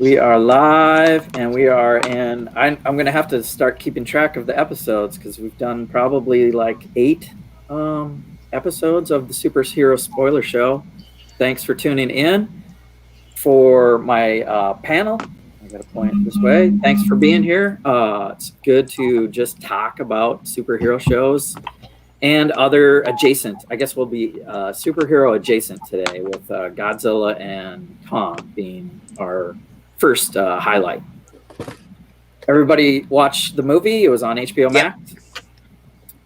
We are live, and we are in. I'm going to have to start keeping track of the episodes because we've done probably like 8 episodes of the Superhero Spoiler Show. Thanks for tuning in. For my panel, I got to point this way. Thanks for being here. It's good to just talk about superhero shows and other adjacent. I guess we'll be superhero adjacent today with Godzilla and Kong being our first highlight. Everybody watched the movie. It was on HBO Max.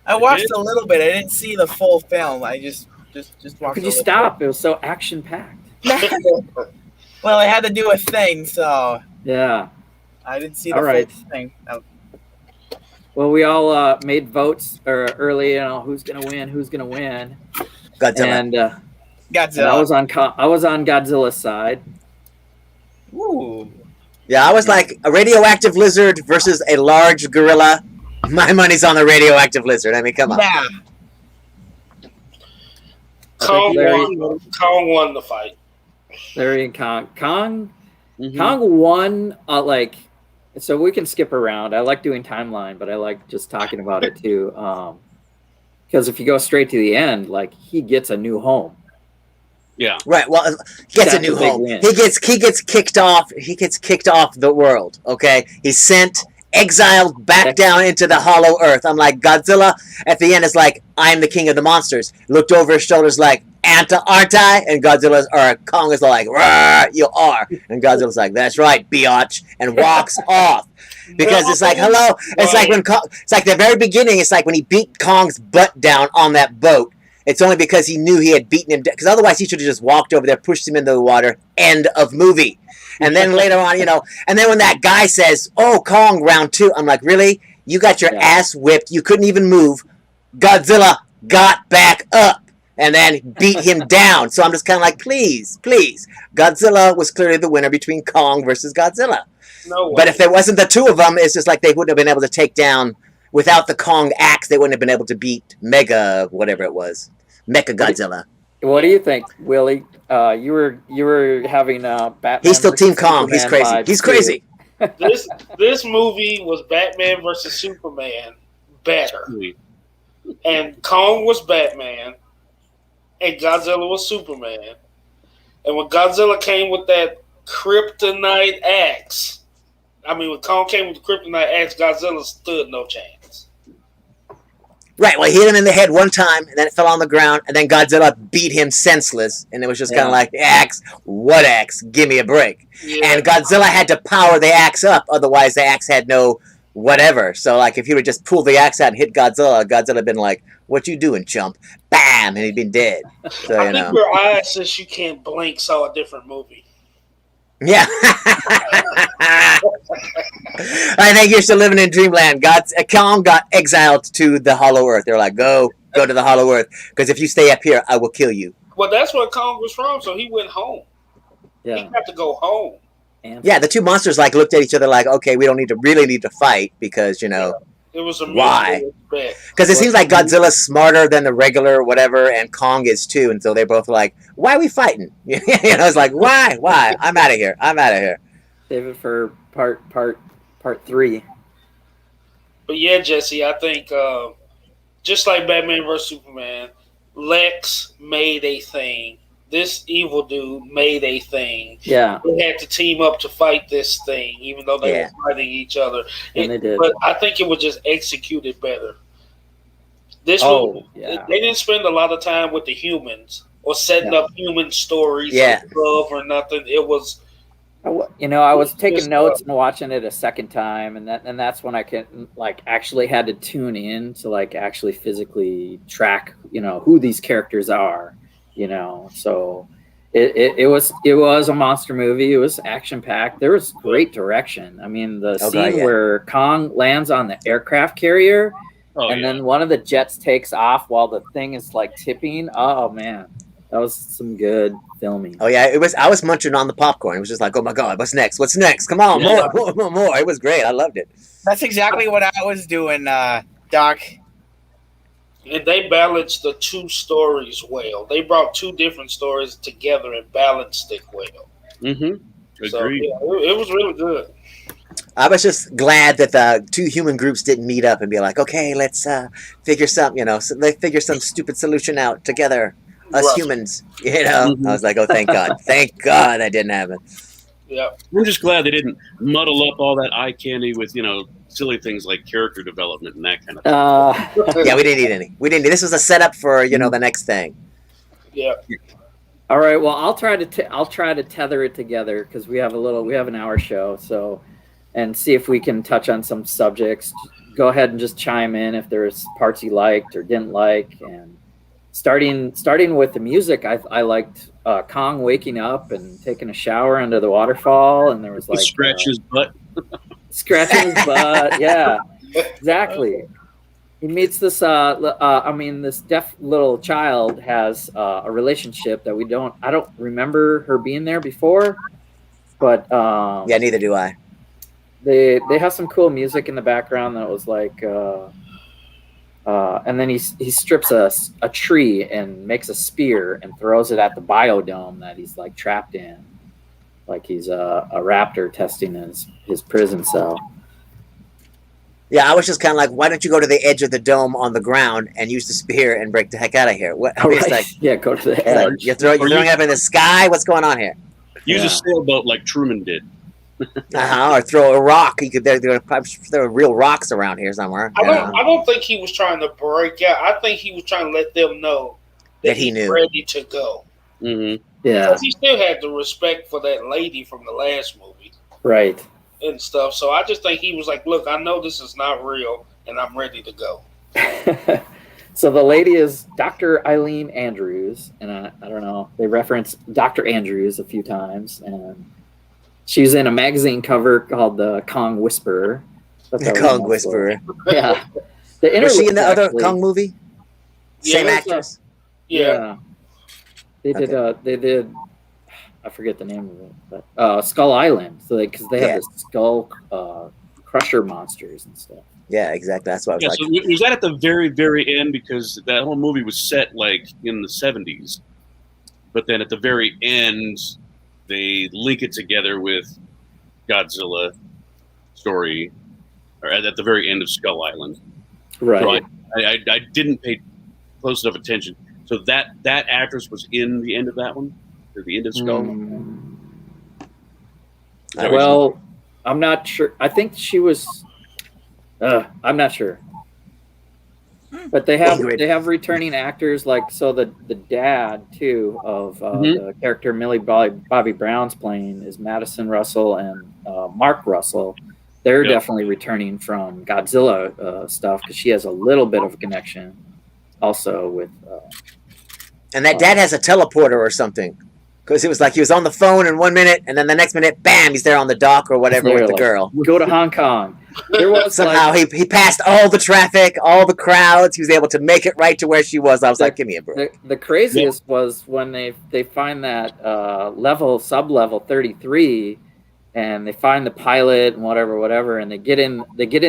I watched a little bit. I didn't see the full film. I just watched. How could you stop? It was so action packed. Well, I had to do a thing, so yeah, I didn't see the full thing. No. Well, we all made votes early. Who's gonna win? Godzilla. And Godzilla. And I was on Godzilla's side. Ooh. Yeah, I was like a radioactive lizard versus a large gorilla. My money's on the radioactive lizard. I mean, come on. Yeah. Kong won the fight. Larry and Kong. Kong won. So we can skip around. I like doing timeline, but I like just talking about it too. Because if you go straight to the end, like he gets a new home. Yeah. Right. Well, he gets a new home. He gets kicked off. He gets kicked off the world. Okay. He's sent, exiled back down into the hollow earth. I'm like, Godzilla at the end is like, I'm the king of the monsters. Looked over his shoulders like, aren't I? And Kong is like, you are. And Godzilla's like, that's right, biatch, and walks off. Because it's like, hello. It's like it's like the very beginning. It's like when he beat Kong's butt down on that boat. It's only because he knew he had beaten him. Because otherwise he should have just walked over there, pushed him into the water. End of movie. And then later on, and then when that guy says, oh, Kong, round 2. I'm like, really? You got your ass whipped. You couldn't even move. Godzilla got back up and then beat him down. So I'm just kind of like, please. Godzilla was clearly the winner between Kong versus Godzilla. No way. But if there wasn't the two of them, it's just like they wouldn't have been able to take down, without the Kong axe, they wouldn't have been able to beat whatever it was. Mecha Godzilla. What do you think, Willie? You were having Batman. He's still Team Kong. He's crazy. He's crazy. This movie was Batman versus Superman better. And Kong was Batman. And Godzilla was Superman. And when Godzilla came with that kryptonite axe, when Kong came with the kryptonite axe, Godzilla stood no chance. Right, well, he hit him in the head one time, and then it fell on the ground, and then Godzilla beat him senseless, and it was just kind of like, axe? What axe? Give me a break. Yeah. And Godzilla had to power the axe up, otherwise the axe had no whatever. So, like, if he would just pull the axe out and hit Godzilla, Godzilla would been like, what you doing, chump? Bam! And he'd been dead. So, I think your eyes, since you can't blink, saw a different movie. Yeah. I think you're still living in dreamland. Kong got exiled to the hollow earth. They're like, go to the hollow earth, because if you stay up here, I will kill you. Well, that's where Kong was from, so he went home. Yeah. He got to go home. Yeah, the two monsters looked at each other like, okay, we don't really need to fight because, it was a why? Because it seems like Godzilla's smarter than the regular whatever, and Kong is too, and so they're both like, why are we fighting? It's like, why? I'm out of here. Save it for part 3. But yeah, Jesse, I think just like Batman vs Superman, Lex made a thing. This evil dude made a thing. Yeah. They had to team up to fight this thing, even though they were fighting each other. And they did. But I think it was just executed better. This movie, they didn't spend a lot of time with the humans or setting up human stories of love or nothing. It was... I was taking notes and watching it a second time, and that's when I actually had to tune in to actually physically track, who these characters are. So it was a monster movie. It was action packed. There was great direction. The scene where Kong lands on the aircraft carrier, then one of the jets takes off while the thing is tipping. Oh man, that was some good filming. Oh yeah, it was. I was munching on the popcorn. It was just like, oh my god, what's next? Come on, more. It was great. I loved it. That's exactly what I was doing, Doc. And they balanced the two stories well. They brought two different stories together and balanced it well. Mm-hmm. So Agreed. yeah, it was really good. I was just glad that the two human groups didn't meet up and be like, okay, let's figure some, so they figure some stupid solution out together. Us Right. humans, I Mhm. was like, oh, thank God, thank God that didn't happen. Yeah. I'm just glad they didn't muddle up all that eye candy with silly things like character development and that kind of thing. Yeah, we didn't need any. We didn't. This was a setup for the next thing. Yeah. All right. Well, I'll try to tether it together because we have an hour show. So, and see if we can touch on some subjects. Go ahead and just chime in if there's parts you liked or didn't like. And starting with the music, I liked Kong waking up and taking a shower under the waterfall, and there was like Scratch his butt. scratching his butt. Yeah, exactly. He meets this this deaf little child has a relationship that I don't remember her being there before, but yeah, neither do I. They have some cool music in the background that was like and then he strips a tree and makes a spear and throws it at the biodome that he's like trapped in, like he's a raptor testing his prison cell. Yeah, I was just kind of like, why don't you go to the edge of the dome on the ground and use the spear and break the heck out of here? What? I mean, it's like, yeah, go to the edge. Like, you're throwing it up in the sky. What's going on here? Use a sailboat like Truman did. Or throw a rock. You could. There are real rocks around here somewhere. I don't think he was trying to break out. I think he was trying to let them know that he knew ready to go. Mm-hmm. Yeah, because he still had the respect for that lady from the last movie, right? And stuff. So I just think he was like, "Look, I know this is not real, and I'm ready to go." So the lady is Dr. Eileen Andrews, and I don't know. They reference Dr. Andrews a few times, and she's in a magazine cover called the Kong Whisperer. The Kong Whisperer. Yeah. Was she in the other Kong movie? Same actress. Yeah. They did. I forget the name of it, but Skull Island. So because they have the skull crusher monsters and stuff. Yeah, exactly. That's what I was like. So was that at the very, very end? Because that whole movie was set like in the 70s, but then at the very end, they link it together with Godzilla story, or at the very end of Skull Island. Right. So I didn't pay close enough attention. So that actress was in the end of that one, or the end of Skull. Well, I'm not sure. I think she was. I'm not sure. But they have returning actors like the dad too of the character Millie Bobby Brown's playing is Madison Russell and Mark Russell. They're definitely returning from Godzilla stuff because she has a little bit of a connection also with. And that dad has a teleporter or something because it was like he was on the phone in 1 minute and then the next minute, bam, he's there on the dock or whatever with the girl. Go to Hong Kong. There was somehow he passed all the traffic, all the crowds. He was able to make it right to where she was. I was like, give me a break. The craziest was when they find that sub-level 33, and they find the pilot and whatever, and they get in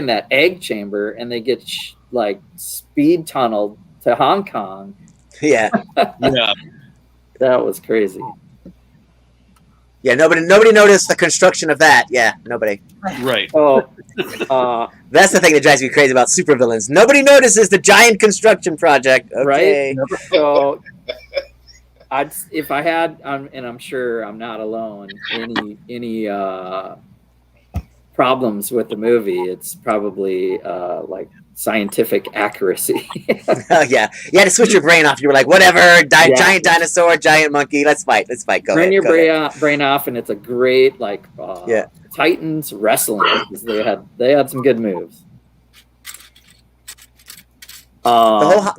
that egg chamber and they get speed tunneled to Hong Kong. Yeah, yeah, that was crazy. Yeah, nobody noticed the construction of that. Yeah, nobody. Right. Oh, that's the thing that drives me crazy about supervillains. Nobody notices the giant construction project. Okay. Right. So, if I had, and I'm sure I'm not alone, any problems with the movie, it's probably like scientific accuracy. Yeah, you had to switch your brain off. You were like, whatever, giant dinosaur, giant monkey, let's fight. Go Turn ahead. your brain off, and it's a great Titans wrestling. They had some good moves. The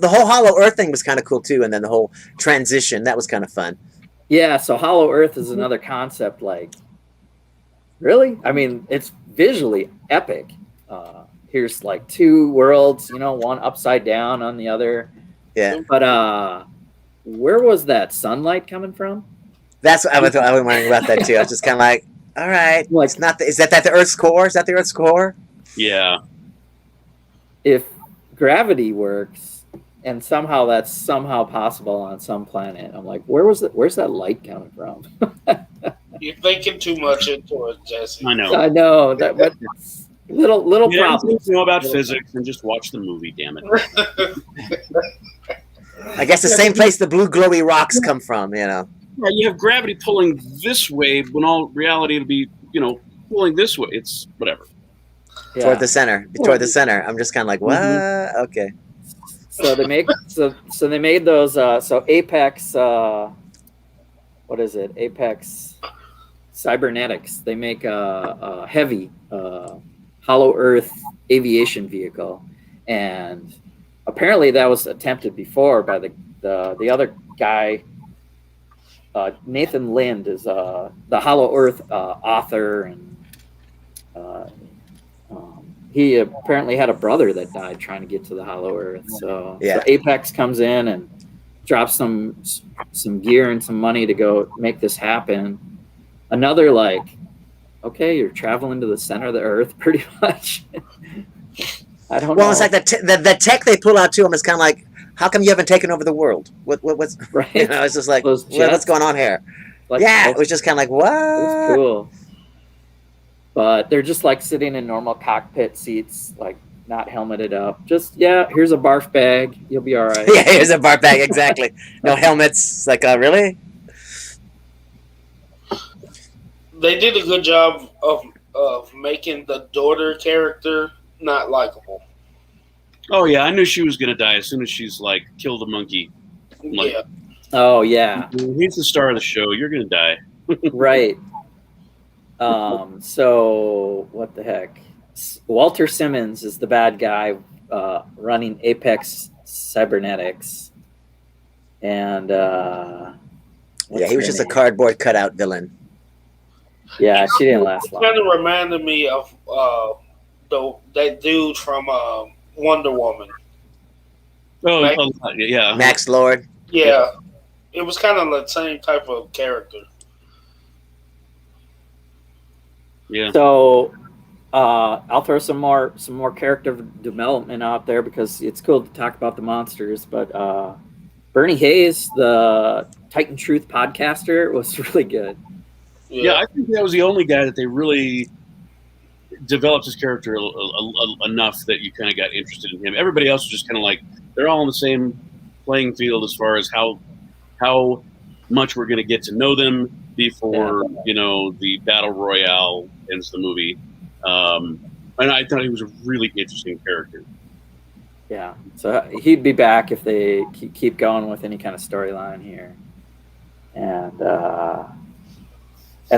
whole Hollow Earth thing was kind of cool too, and then the whole transition that was kind of fun. Yeah, so Hollow Earth is another concept. Like, really, I mean, it's visually epic. Here's like two worlds, one upside down on the other. Yeah. But where was that sunlight coming from? That's what I was wondering about that too. I was just kind of like, all right, it's not. Is that the Earth's core? Is that the Earth's core? Yeah. If gravity works, and somehow that's possible on some planet, I'm like, where's that light coming from? You're thinking too much into it, Jesse. I know. I know that, but little You problems. know about physics and just watch the movie. Damn it. I guess the same place the blue glowy rocks come from. Yeah, you have gravity pulling this way when all reality it'll be pulling this way. It's whatever. Yeah. Toward the center. I'm just kind of like, what? Mm-hmm. Okay. So they make so they made those. So Apex. What is it? Apex Cybernetics. They make a heavy hollow Earth aviation vehicle, and apparently that was attempted before by the other guy. Nathan Lind is the Hollow Earth author, and he apparently had a brother that died trying to get to the Hollow Earth. So Apex comes in and drops some gear and some money to go make this happen. Another okay, you're traveling to the center of the Earth, pretty much. I don't know. Well, it's like the tech they pull out to him is kind of like, how come you haven't taken over the world? What's right? It's just like, what's going on here? It was just kind of like, what? It was cool. But they're just sitting in normal cockpit seats, not helmeted up. Just, here's a barf bag. You'll be all right. Yeah, here's a barf bag, exactly. No helmets. It's really? They did a good job of making the daughter character not likable. Oh, yeah, I knew she was going to die as soon as she's, killed the monkey. Yeah. Oh, yeah. He's the star of the show. You're going to die. Right. So what the heck? Walter Simmons is the bad guy running Apex Cybernetics, and he was just a cardboard cutout villain. Yeah, she didn't last long. Kind of reminded me of that dude from Wonder Woman. Oh, yeah, Max Lord. Yeah, it was kind of the same type of character. Yeah. So I'll throw some more character development out there because it's cool to talk about the monsters. But Bernie Hayes, the Titan Truth podcaster, was really good. Yeah, I think that was the only guy that they really developed his character enough that you kind of got interested in him. Everybody else was just kind of they're all on the same playing field as far as how much we're going to get to know them before the battle royale ends the movie. And I thought he was a really interesting character. Yeah, so he'd be back if they keep going with any kind of storyline here. And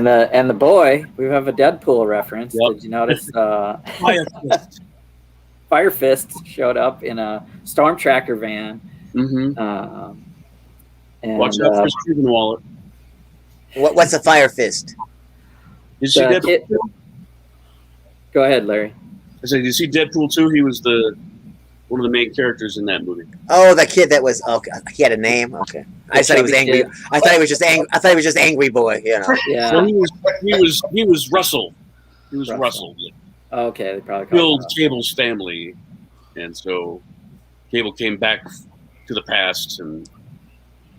the boy, we have a Deadpool reference. Yep. Did you notice? Fire Fist showed up in a Storm Tracker van. Mm-hmm. And, watch out for his Cuban wallet. What's a Fire Fist? Did you see Deadpool 2? Go ahead, Larry. I said, did you see Deadpool 2? He was one of the main characters in that movie. Oh, the kid that was he had a name. Okay, I thought he was angry. Kid. I thought he was just angry. I thought he was just Angry Boy. Yeah. So he was Russell. He was Russell. Okay, they probably killed Cable's family, and so Cable came back to the past and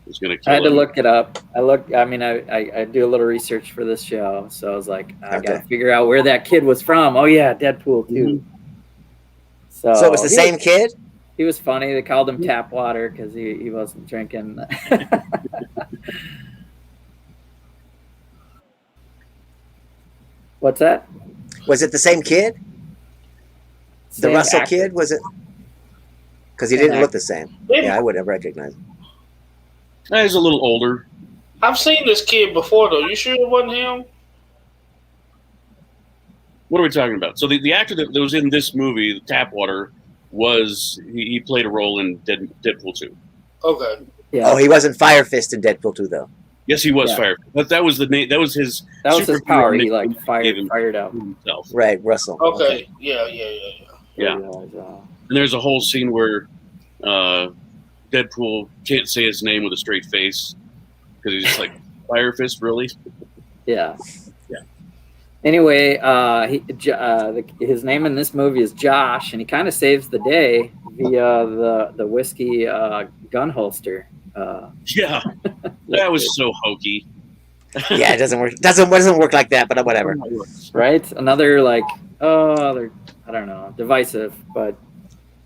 was going to kill him. I had to look it up. I do a little research for this show, so I was like, I got to figure out where that kid was from. Oh yeah, Deadpool 2. Mm-hmm. So it was the same kid? He was funny. They called him Tap Water because he wasn't drinking. What's that? Was it the same kid? The Russell kid? Was it? Because he didn't look the same. Yeah, I would have recognized him. He's a little older. I've seen this kid before, though. You sure it wasn't him? What are we talking about? So the actor that was in this movie, Tapwater, he played a role in Deadpool 2. Okay. Yeah. Oh, he wasn't Fire Fist in Deadpool 2, though. Yes, he was Fire Fist. But that was the name. That was his. That was his power. He fired out himself. Right, Russell. Okay. Yeah. And there's a whole scene where Deadpool can't say his name with a straight face because he's just like, Fire Fist, really? Yeah. Anyway, his name in this movie is Josh, and he kind of saves the day via the whiskey gun holster. Yeah, that was so hokey. Yeah, it doesn't work. Doesn't work like that, but whatever. Right? Another like I don't know, divisive, but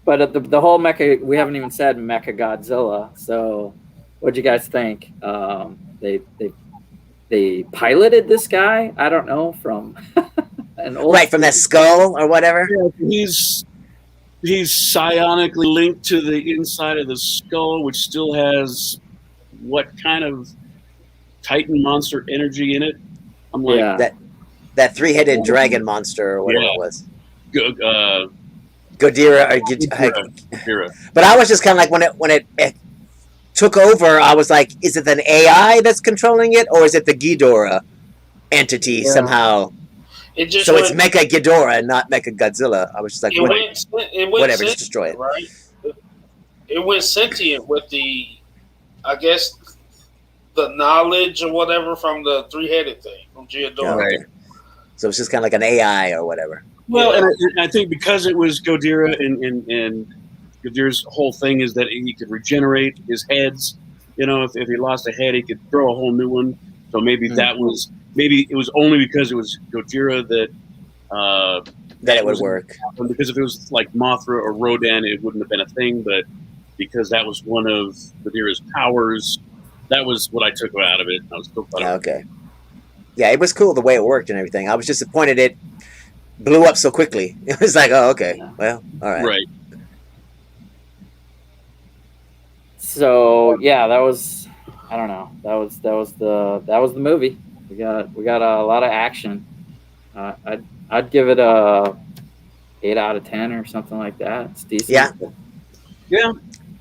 the whole mecha, we haven't even said Mecha Godzilla. So, what'd you guys think? They piloted this guy. I don't know, from an old Right, from that skull or whatever. Yeah, he's psionically linked to the inside of the skull, which still has what kind of Titan monster energy in it? I'm like, Yeah. That 3-headed dragon monster or whatever it was. Godira. Godira. But I was just kind of like, when it took over, I was like, is it an AI that's controlling it, or is it the Ghidorah entity somehow? So it's Mecha Ghidorah and not Mecha Godzilla. I was just like, whatever, just destroy it. Right? It went sentient with I guess, the knowledge or whatever from the 3-headed thing from Ghidorah. Right. So it's just kind of like an AI or whatever. Well, and I think because it was Godira and Godira's whole thing is that he could regenerate his heads. You know, if he lost a head, he could throw a whole new one. So maybe maybe it was only because it was Godira that it would work. Because if it was like Mothra or Rodan, it wouldn't have been a thing. But because that was one of Godira's powers, that was what I took out of it. I was still okay. Yeah, it was cool the way it worked and everything. I was disappointed it blew up so quickly. It was like, oh, okay, well, all right. Right. So yeah, that was, I don't know, that was the movie. We got a lot of action. I'd give it a 8 out of 10 or something like that. It's decent. Yeah.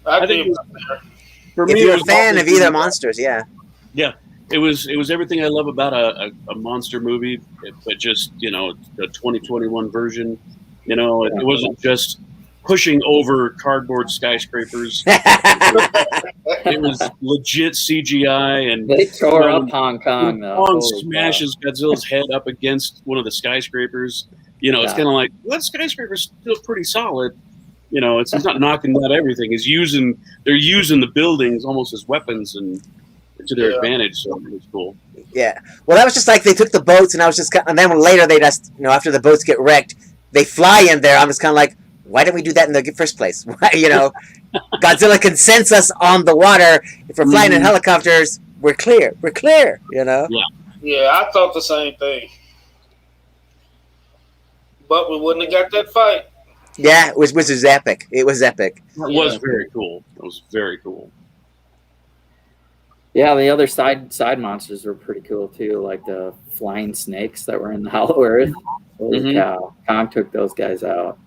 I think for me, if you're a fan of either monsters, yeah. It was everything I love about a monster movie, but just, you know, the 2021 version. You know, it wasn't just pushing over cardboard skyscrapers. It was legit CGI, and they tore up Hong Kong. Kong smashes Godzilla's head up against one of the skyscrapers. You know, it's kind of like, well, that skyscraper's still pretty solid. You know, it's not knocking out everything. They're using the buildings almost as weapons and to their advantage. So it was cool. Yeah. Well, that was just like they took the boats, and I was just, and then later they just, you know, after the boats get wrecked, they fly in there. I'm just kind of like, why didn't we do that in the first place? Why, you know, Godzilla can sense us on the water. If we're flying in helicopters, we're clear. We're clear. You know. Yeah, I thought the same thing. But we wouldn't have got that fight. Yeah, which was epic. It was epic. It was very cool. It was very cool. Yeah, the other side monsters were pretty cool too, like the flying snakes that were in the Hollow Earth. Holy cow! Kong took those guys out,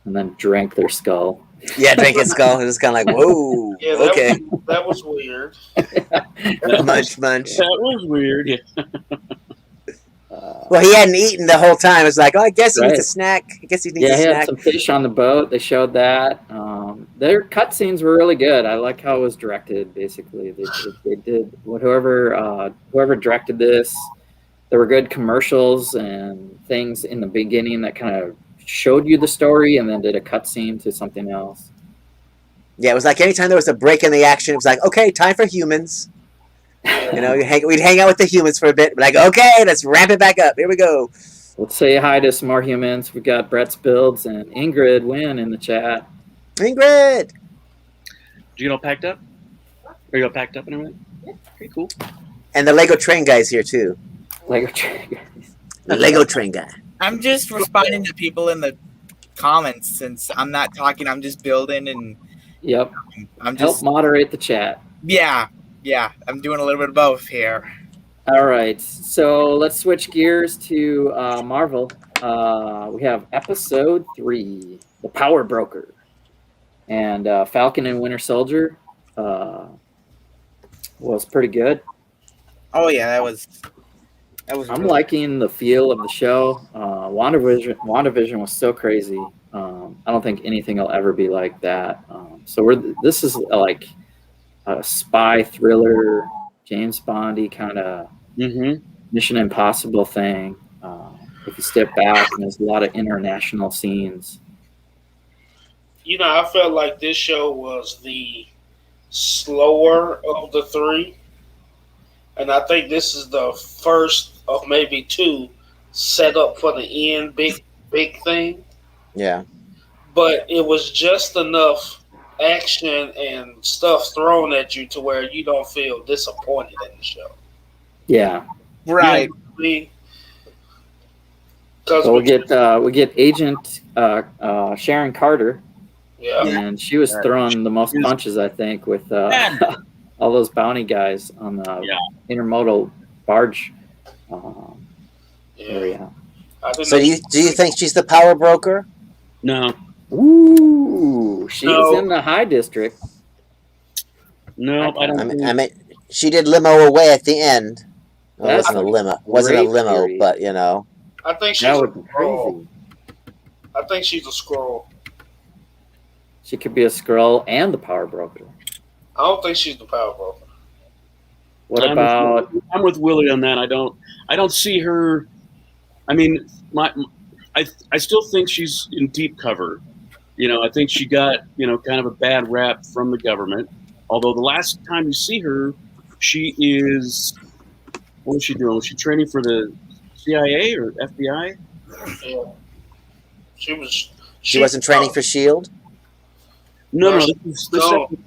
and then drank their skull. Yeah, drank his skull. It was kind of like, whoa. Yeah, okay. That was weird. Munch. That was weird. Yeah. Well, he hadn't eaten the whole time. It's like, oh, I guess he needs a snack. I guess he needs a snack. Yeah, he had some fish on the boat. They showed that. Their cutscenes were really good. I like how it was directed, basically. They did whoever directed this. There were good commercials and things in the beginning that kind of showed you the story and then did a cutscene to something else. Yeah, it was like anytime there was a break in the action, it was like, okay, time for humans. You know, we'd hang out with the humans for a bit. Like, okay, let's ramp it back up. Here we go. Let's say hi to some more humans. We've got Brett's Builds and Ingrid Wynn in the chat. Ingrid! Did you get all packed up? Are you all packed up and everything? Yeah, pretty cool. And the Lego Train guy's here, too. Lego Train guys. The Lego Train guy. I'm just responding to people in the comments since I'm not talking. I'm just building and... Yep. I'm just... Help moderate the chat. Yeah, I'm doing a little bit of both here. All right, so let's switch gears to Marvel. We have Episode 3, The Power Broker, and Falcon and Winter Soldier was pretty good. Oh yeah, that was. I'm liking the feel of the show. WandaVision was so crazy. I don't think anything will ever be like that. This is like a spy thriller, James Bondy kind of Mission Impossible thing. If you step back, and there's a lot of international scenes. You know, I felt like this show was the slower of the three. and I think this is the first of maybe two set up for the end big thing. Yeah. But it was just enough action and stuff thrown at you to where you don't feel disappointed in the show. Yeah. Right. So we get Agent Sharon Carter. Yeah. And she was throwing the most punches, I think, with all those bounty guys on the intermodal barge area. So do you think she's the power broker? No. Ooh, she's in the high district. No, I don't. I mean, she did limo away at the end. Well, it wasn't a limo. Wasn't a limo, theory. I but think she's that a would be crazy. I think she's a scroll. She could be a Skrull and the power broker. I don't think she's the power broker. What about? I'm with Willie on that. I don't see her. I mean, I still think she's in deep cover. I think she got kind of a bad rap from the government. Although the last time you see her, she is. What is she doing? Was she training for the CIA or FBI? Yeah. She wasn't training for SHIELD? No. This is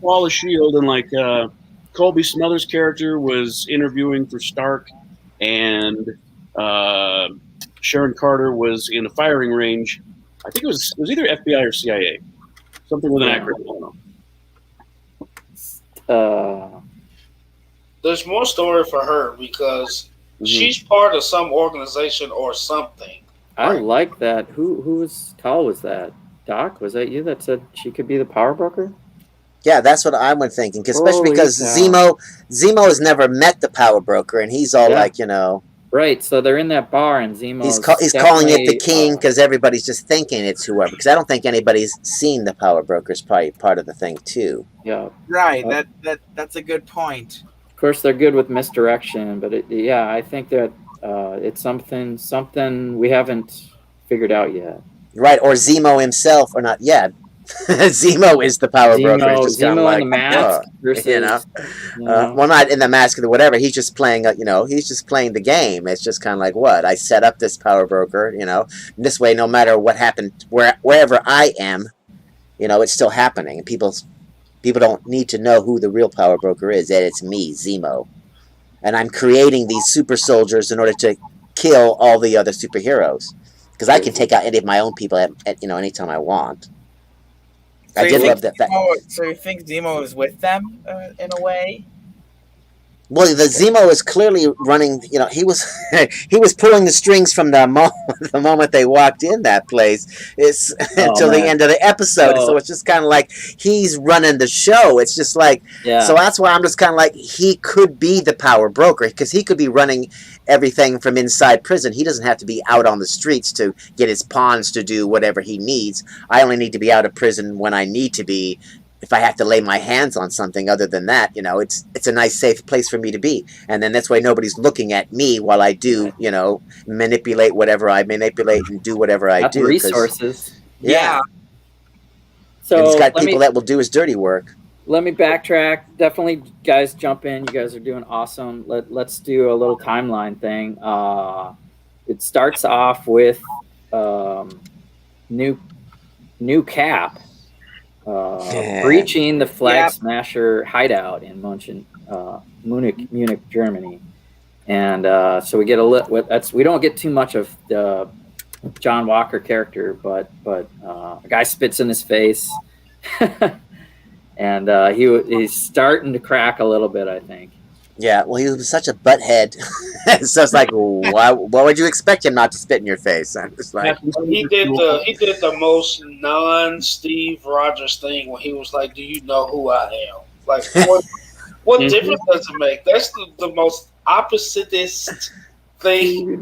Fall of SHIELD, and Colby Smulders' character was interviewing for Stark, and Sharon Carter was in a firing range. I think it was either FBI or CIA, something with an acronym. I don't know. There's more story for her because she's part of some organization or something. I like that. Whose call was that? Doc, was that you that said she could be the power broker? Yeah, that's what I was thinking. Especially because Zemo has never met the power broker, and he's all like, Right, so they're in that bar, and Zemo. He's calling it the king because everybody's just thinking it's whoever. Because I don't think anybody's seen the power broker is probably part of the thing too. Yeah. Right. That's a good point. Of course, they're good with misdirection, but I think that it's something we haven't figured out yet. Right, or Zemo himself, or not yet. Zemo is the power broker. It's just Zemo like, in the mask versus, well, not in the mask or whatever. He's just playing, he's just playing the game. It's just kind of like, what? I set up this power broker, this way, no matter what happened, wherever I am, it's still happening. And people don't need to know who the real power broker is. That it's me, Zemo. And I'm creating these super soldiers in order to kill all the other superheroes. Because I can take out any of my own people at anytime I want. So I did love that. So you think Zemo is with them in a way? Well, the Zemo is clearly running. He was pulling the strings from the moment they walked in that place until the end of the episode. So it's just kind of like he's running the show. It's just like so that's why I'm just kind of like he could be the power broker because he could be running everything from inside prison. He doesn't have to be out on the streets to get his pawns to do whatever he needs. I only need to be out of prison when I need to be. If I have to lay my hands on something other than that, it's a nice, safe place for me to be. And then that's why nobody's looking at me while I do, manipulate whatever I manipulate and do whatever I do. Resources. Yeah. So and he's got people that will do his dirty work. Let me backtrack. Definitely, guys, jump in. You guys are doing awesome. Let's do a little timeline thing. It starts off with new Cap. Breaching the Flag Smasher hideout in Munich, Germany, and so we get we don't get too much of the John Walker character, but a guy spits in his face, and he's starting to crack a little bit, I think. Yeah, well, he was such a butthead. So it's like, why would you expect him not to spit in your face? I'm just like, he did the most non-Steve Rogers thing when he was like, "Do you know who I am?" Like, what difference does it make? That's the most oppositeist thing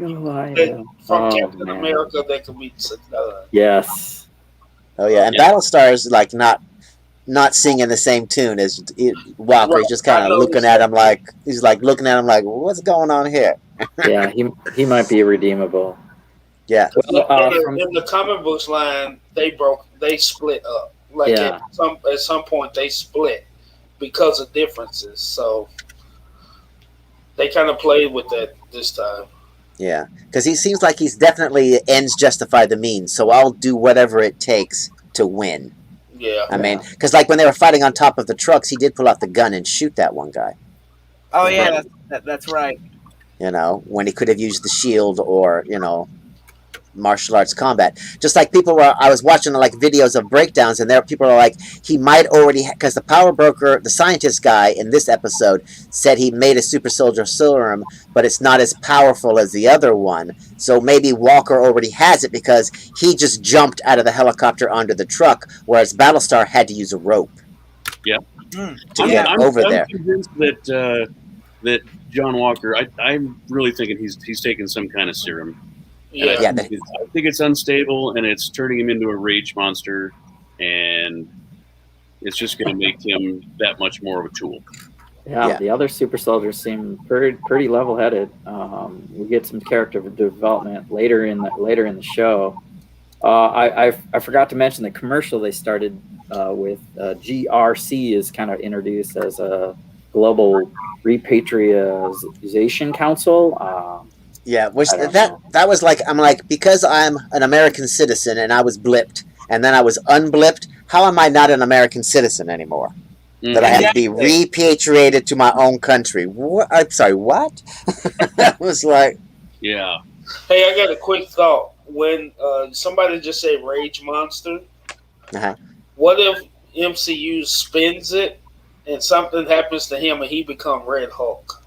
from Captain America that could be done. Yes. Oh yeah, and Battlestar's like not singing the same tune as Walker. He's just kind of looking at him like what's going on here? Yeah, he might be redeemable. Yeah. Well, in the comic books line, they split up. Like at some point they split because of differences. So They kind of played with that this time. Yeah, because he seems like he's definitely ends justify the means. So I'll do whatever it takes to win. Yeah. I mean, because like when they were fighting on top of the trucks, he did pull out the gun and shoot that one guy. Oh yeah, that's right. You know, when he could have used the shield or martial arts combat. Just like I was watching like videos of breakdowns, and people are like, he might already, because the power broker, the scientist guy in this episode said he made a super soldier serum, but it's not as powerful as the other one. So maybe Walker already has it because he just jumped out of the helicopter onto the truck, whereas Battlestar had to use a rope. Yeah. To get over there. I'm convinced that John Walker, I'm really thinking he's taking some kind of serum. Yeah. I think it's unstable, and it's turning him into a rage monster, and it's just going to make him that much more of a tool. Yeah, the other super soldiers seem pretty level-headed. We get some character development later in the show. I forgot to mention the commercial they started with. GRC is kind of introduced as a global repatriation council. Yeah, which that was like, I'm like, because I'm an American citizen and I was blipped and then I was unblipped, how am I not an American citizen anymore? That I have to be repatriated to my own country. What? I'm sorry, what? That was like... Yeah. Hey, I got a quick thought. When somebody just said rage monster, what if MCU spins it and something happens to him and he become Red Hulk?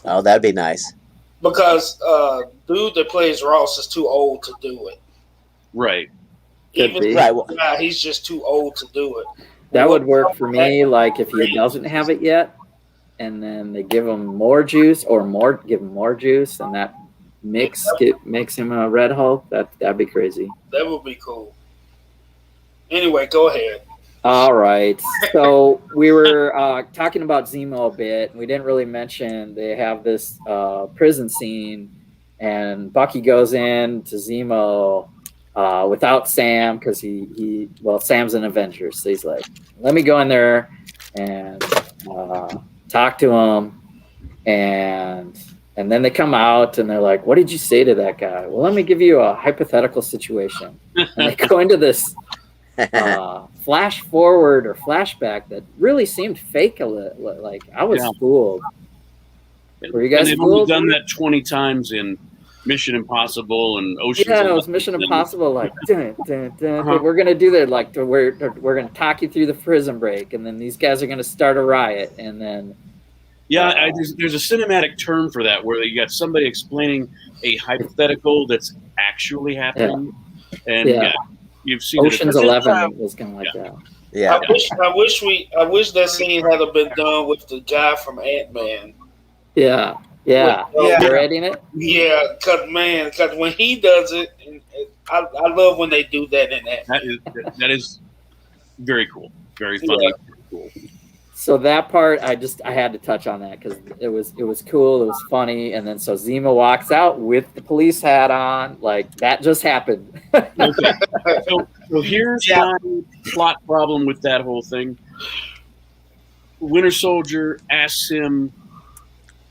Oh, that'd be nice. Because dude that plays Ross is too old to do it. Right. He's just too old to do it. That would work for me. Like if he doesn't have it yet, and then they give him more juice, give him more juice, and that makes him a Red Hulk. That'd be crazy. That would be cool. Anyway, go ahead. All right. So we were talking about Zemo a bit. We didn't really mention they have this prison scene, and Bucky goes in to Zemo without Sam because Sam's an Avenger. So he's like, let me go in there and talk to him. And then they come out and they're like, what did you say to that guy? Well, let me give you a hypothetical situation. And they go into this flash forward or flashback that really seemed fake. Like I was fooled. Were you guys they've fooled? Only done that 20 times in Mission Impossible and Ocean's. Yeah, it was Mission Impossible. Like, we're gonna do that. Like, we're gonna talk you through the prison break, and then these guys are gonna start a riot, and then. Yeah, there's a cinematic term for that where you got somebody explaining a hypothetical that's actually happening, and you've seen Ocean's 11 was kind of like that. Yeah, I wish that scene had been done with the guy from Ant-Man. Yeah. You're editing it. Yeah, because when he does it, I love when they do that in that. That is very cool, very funny, very cool. So that part, I had to touch on that because it was cool, it was funny, and then so Zemo walks out with the police hat on, like that just happened. Okay. So here's my plot problem with that whole thing. Winter Soldier asks him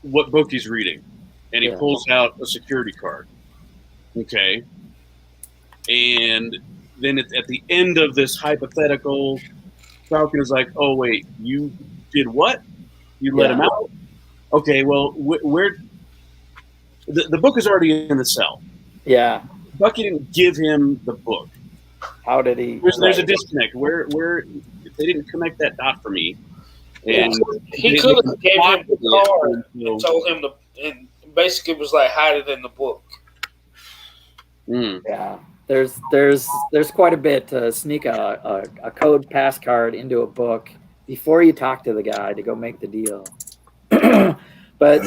what book he's reading, and he pulls out a security card. Okay. And then at the end of this hypothetical, Falcon is like, oh, wait, you did what? You let him out? Okay, well, where the book is already in the cell. Yeah. Bucky didn't give him the book. How did he? There's a disconnect. Where they didn't connect that dot for me. And he could have gave him the card and told him and basically was like, hide it in the book. Yeah, there's quite a bit to sneak a code pass card into a book before you talk to the guy to go make the deal. But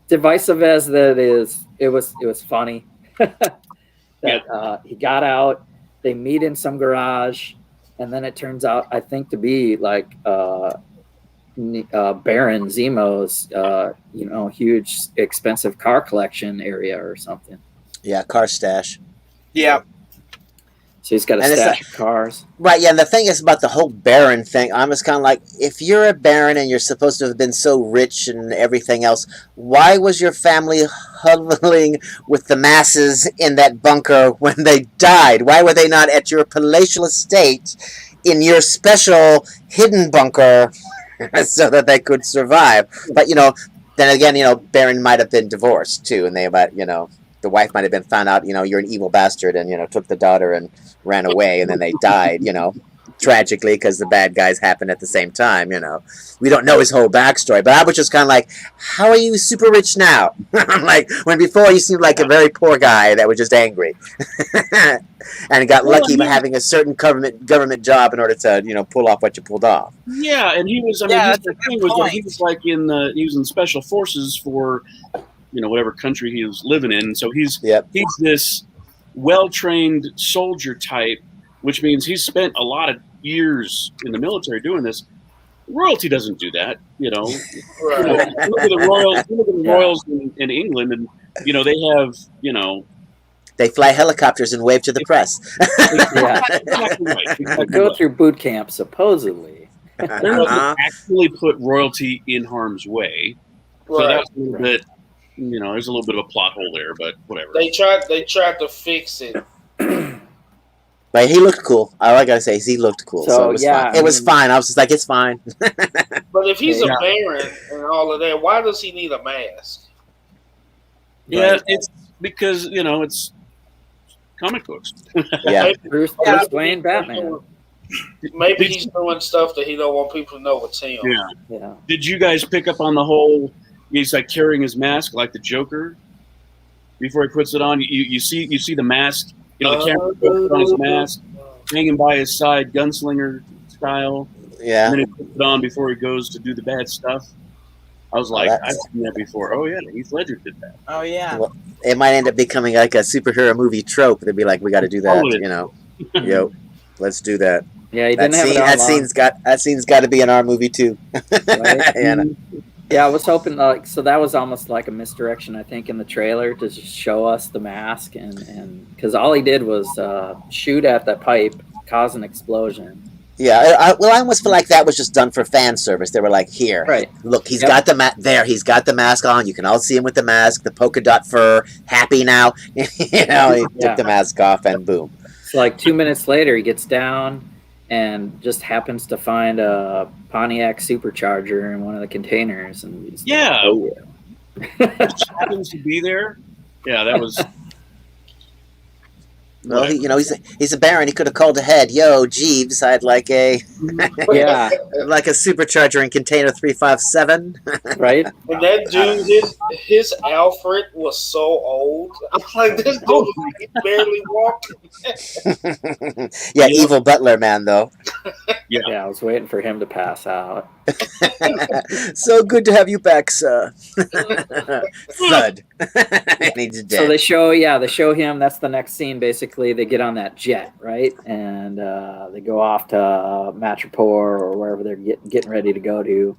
divisive as that is, it was funny that he got out. They meet in some garage, and then it turns out, I think, to be like Baron Zemo's, huge expensive car collection area or something. Yeah, car stash. Yeah. So he's got a stash of cars. Right, yeah, and the thing is about the whole Baron thing, I'm just kind of like, if you're a Baron and you're supposed to have been so rich and everything else, why was your family huddling with the masses in that bunker when they died? Why were they not at your palatial estate in your special hidden bunker so that they could survive? But, then again, Baron might have been divorced, too, and they might, the wife might have been found out, you're an evil bastard, and, took the daughter and ran away, and then they died, tragically, because the bad guys happened at the same time, We don't know his whole backstory, but I was just kind of like, how are you super rich now? I'm like, when before you seemed like a very poor guy that was just angry. And got lucky by having a certain government job in order to, pull off what you pulled off. Yeah, and he was, he was like he was in special forces for, whatever country he was living in. So he's this well-trained soldier type, which means he's spent a lot of years in the military doing this. Royalty doesn't do that, Right. Look at the royals in England, and they have, they fly helicopters and wave to the press. Exactly right. They go through boot camp, supposedly. They don't actually put royalty in harm's way. So that's a little bit, there's a little bit of a plot hole there, but whatever. They tried to fix it. But he looked cool. All I gotta say is he looked cool. So it was fine. It was fine. I was just like, it's fine. But if he's a Baron and all of that, why does he need a mask? Yeah, it's because it's comic books. Yeah, Bruce Wayne, Batman. Maybe he's doing stuff that he don't want people to know it's him. Yeah. Did you guys pick up on the whole? He's like carrying his mask like the Joker before he puts it on. You see the mask. The camera puts on his mask, hanging by his side, gunslinger style. Yeah. And then he puts it on before he goes to do the bad stuff. I was like, I've seen that before. Oh yeah, Heath Ledger did that. Oh yeah. Well, it might end up becoming like a superhero movie trope. They'd be like, we got to do that. Yo, let's do that. Yeah, he didn't have it all that scene's got to be in our movie too. Right? Yeah, I was hoping so that was almost like a misdirection, I think, in the trailer to just show us the mask, and because all he did was shoot at that pipe, cause an explosion. Yeah, I almost feel like that was just done for fan service. They were like, here, look, he's got the he's got the mask on. You can all see him with the mask, the polka dot fur, happy now. He took the mask off, and boom. So like 2 minutes later, he gets down and just happens to find a Pontiac supercharger in one of the containers, and just happens to be there. Yeah, that was. Well, he's a Baron. He could have called ahead. Yo, Jeeves, I'd like a like a supercharger in container 357. Right. And that dude, his Alfred was so old. I'm like, this dude he barely walking. Yeah, evil butler man though. Yeah, I was waiting for him to pass out. So good to have you back, sir. Thud. And he's dead. So they show him. That's the next scene. Basically, they get on that jet, right, and they go off to Matropor or wherever they're getting ready to go to.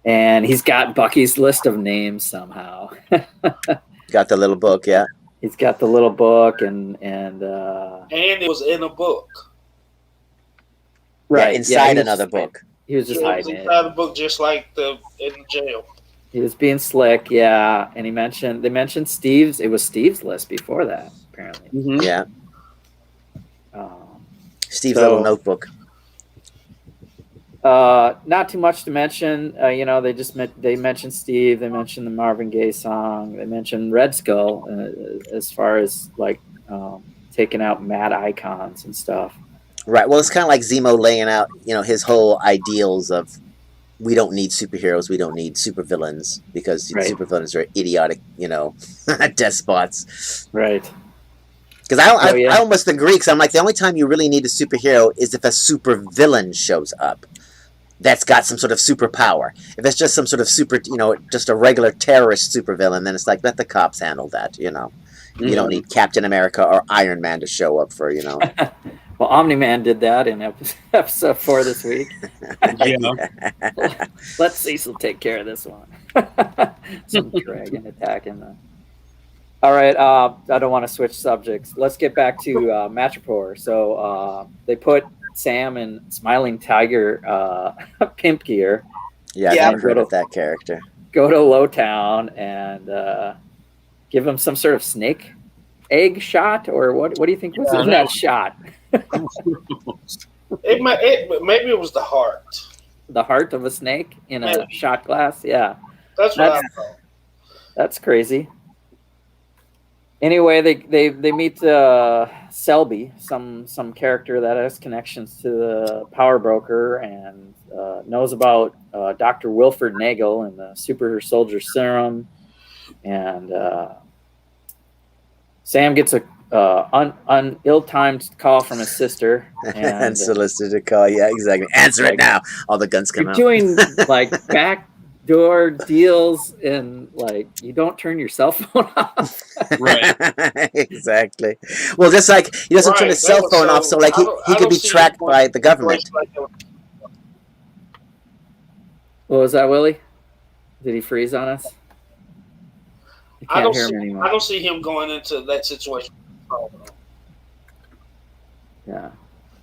And he's got Bucky's list of names somehow. Got the little book, yeah. He's got the little book, and it was in a book. Right, inside another book. He was just hiding it. Inside the book, just like in the jail. He was being slick, yeah. And they mentioned Steve's. It was Steve's list before that, apparently. Mm-hmm. Yeah. Steve's little notebook. Not too much to mention. They mentioned Steve. They mentioned the Marvin Gaye song. They mentioned Red Skull as far as like taking out mad icons and stuff. Right. Well, it's kind of like Zemo laying out, his whole ideals of we don't need superheroes, we don't need supervillains because supervillains are idiotic, despots. Right. Because I almost agree. Because I'm like, the only time you really need a superhero is if a supervillain shows up that's got some sort of superpower. If it's just some sort of just a regular terrorist supervillain, then it's like, let the cops handle that. Mm-hmm. You don't need Captain America or Iron Man to show up for. Well, Omni-Man did that in episode 4 this week. Let Cecil take care of this one. Some dragon attacking the. All right, I don't want to switch subjects. Let's get back to Madripoor. So they put Sam in Smiling Tiger pimp gear. Yeah, I've Yeah. never heard of that character. Go to Lowtown and give him some sort of snake egg shot, or what? What do you think was in that shot? Maybe it was the heart. The heart of a snake in a Maybe. shot glass? Yeah, That's what I thought. that's crazy. Anyway, they meet Selby, some character that has connections to the power broker and knows about Dr. Wilfred Nagel and the super soldier serum. And Sam gets a ill-timed call from his sister. And Unsolicited call. Yeah, exactly. Answer it now. All the guns come you're out. doing like backdoor deals, and like you don't turn your cell phone off. Right. Exactly. Well, just like he doesn't turn his cell phone off, so like he could be tracked by the government. What was that, Willie? Did he freeze on us? You I can't don't hear him see. anymore. I don't see him going into that situation. Yeah.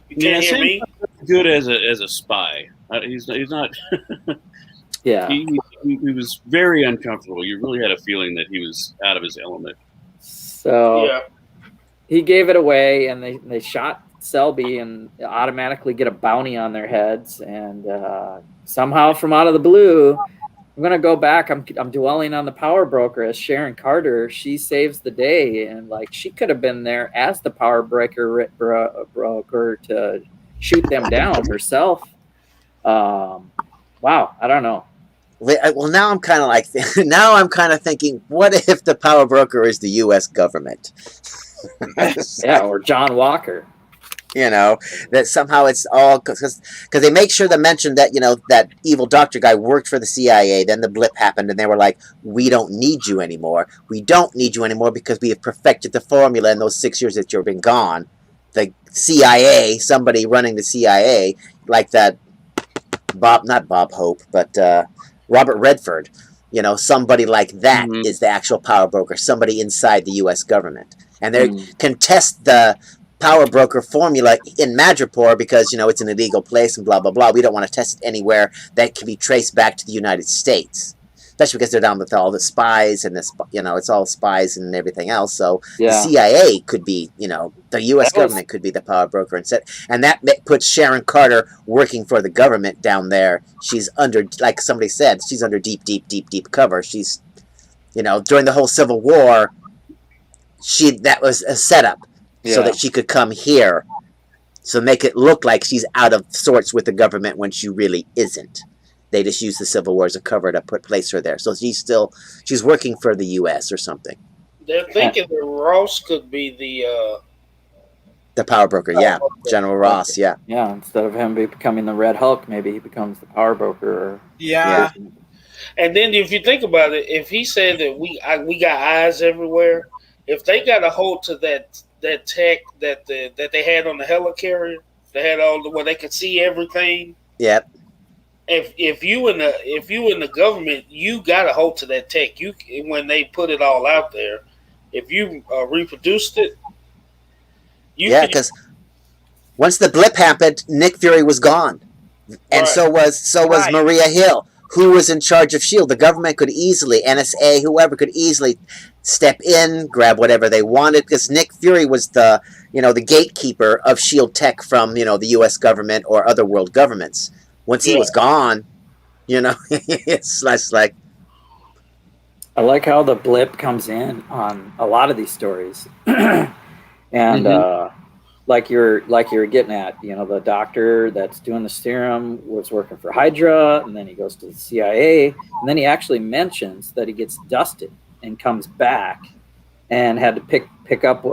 You can't hear Sam's me. not good as a spy. He's not. Yeah. He was very uncomfortable. You really had a feeling that he was out of his element. So Yeah. he gave it away, and they shot Selby and automatically get a bounty on their heads. And somehow, from out of the blue, I'm gonna go back. I'm dwelling on the power broker as Sharon Carter. She saves the day, and like she could have been there as the power broker to shoot them down herself. Wow, I don't know. Well, now I'm kind of thinking, what if the power broker is the U.S. government? Yeah, or John Walker. You know, that somehow it's all because they make sure to mention that, you know, that evil doctor guy worked for the CIA. Then the blip happened, and they were like, "We don't need you anymore. We don't need you anymore because we have perfected the formula in those 6 years that you've been gone." The CIA, somebody running the CIA, like that not Bob Hope, but Robert Redford. You know, somebody like that is the actual power broker. Somebody inside the U.S. government, and they contest the power broker formula in Madripoor because, you know, it's an illegal place and blah blah blah. We don't want to test it anywhere that can be traced back to the United States, especially because they're down with all the spies and this, you know, it's all spies and everything else. So the CIA could be, you know, the U.S. government could be the power broker instead, and that puts Sharon Carter working for the government down there. She's under, like somebody said, she's under deep cover. She's, you know, during the whole Civil War, that was a setup. So that she could come here, so make it look like she's out of sorts with the government when she really isn't. They just use the Civil War as a cover to place her there. So she's working for the U.S. or something. They're thinking that Ross could be the power broker. Yeah, General Ross. Yeah. Yeah, instead of him becoming the Red Hulk, maybe he becomes the power broker. Yeah. And then if you think about it, if he said that we got eyes everywhere, if they got a hold to that tech that they had on the helicarrier, they had where they could see everything. Yep. If you in the government, you got a hold to that tech. You, when they put it all out there, if you reproduced it, because once the blip happened, Nick Fury was gone, and so was Maria Hill, who was in charge of S.H.I.E.L.D. The government could easily, NSA, whoever could easily step in, grab whatever they wanted, because Nick Fury was the gatekeeper of S.H.I.E.L.D. tech from, you know, the U.S. government or other world governments. Once he was gone, you know, it's less like. I like how the blip comes in on a lot of these stories, and like you're getting at, you know, the doctor that's doing the serum was working for Hydra, and then he goes to the CIA, and then he actually mentions that he gets dusted and comes back and had to pick up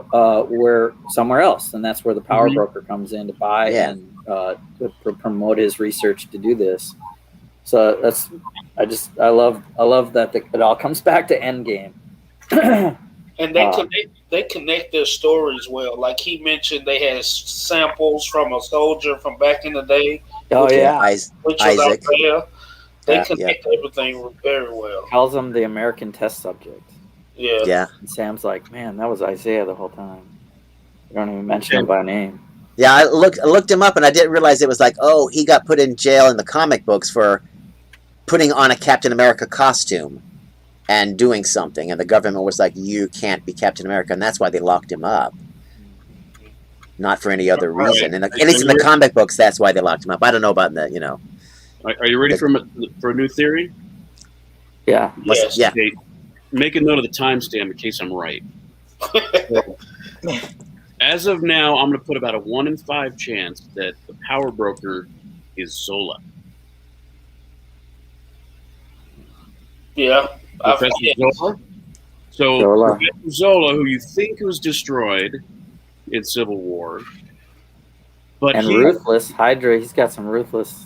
where somewhere else, and that's where the power broker comes in to buy and to promote his research to do this. So I love that it all comes back to Endgame. And they connect their stories well. Like he mentioned, they had samples from a soldier from back in the day. Oh yeah, which was Isaac. They connect everything very well. Calls him the American test subject. Yeah. Yeah. And Sam's like, man, that was Isaiah the whole time. You don't even mention him by name. Yeah, I looked him up, and I didn't realize it was like, oh, he got put in jail in the comic books for putting on a Captain America costume and doing something, and the government was like, you can't be Captain America, and that's why they locked him up. Not for any other reason. And at least in the comic books, that's why they locked him up. I don't know about that, Are you ready for a new theory? Yeah. Yes. Yeah. Okay, make a note of the timestamp in case I'm right. As of now, I'm going to put about a 1 in 5 chance that the power broker is Zola. Yeah. Professor Zola. So Zola. Professor Zola, who you think was destroyed in Civil War, but And ruthless Hydra. He's got some ruthless.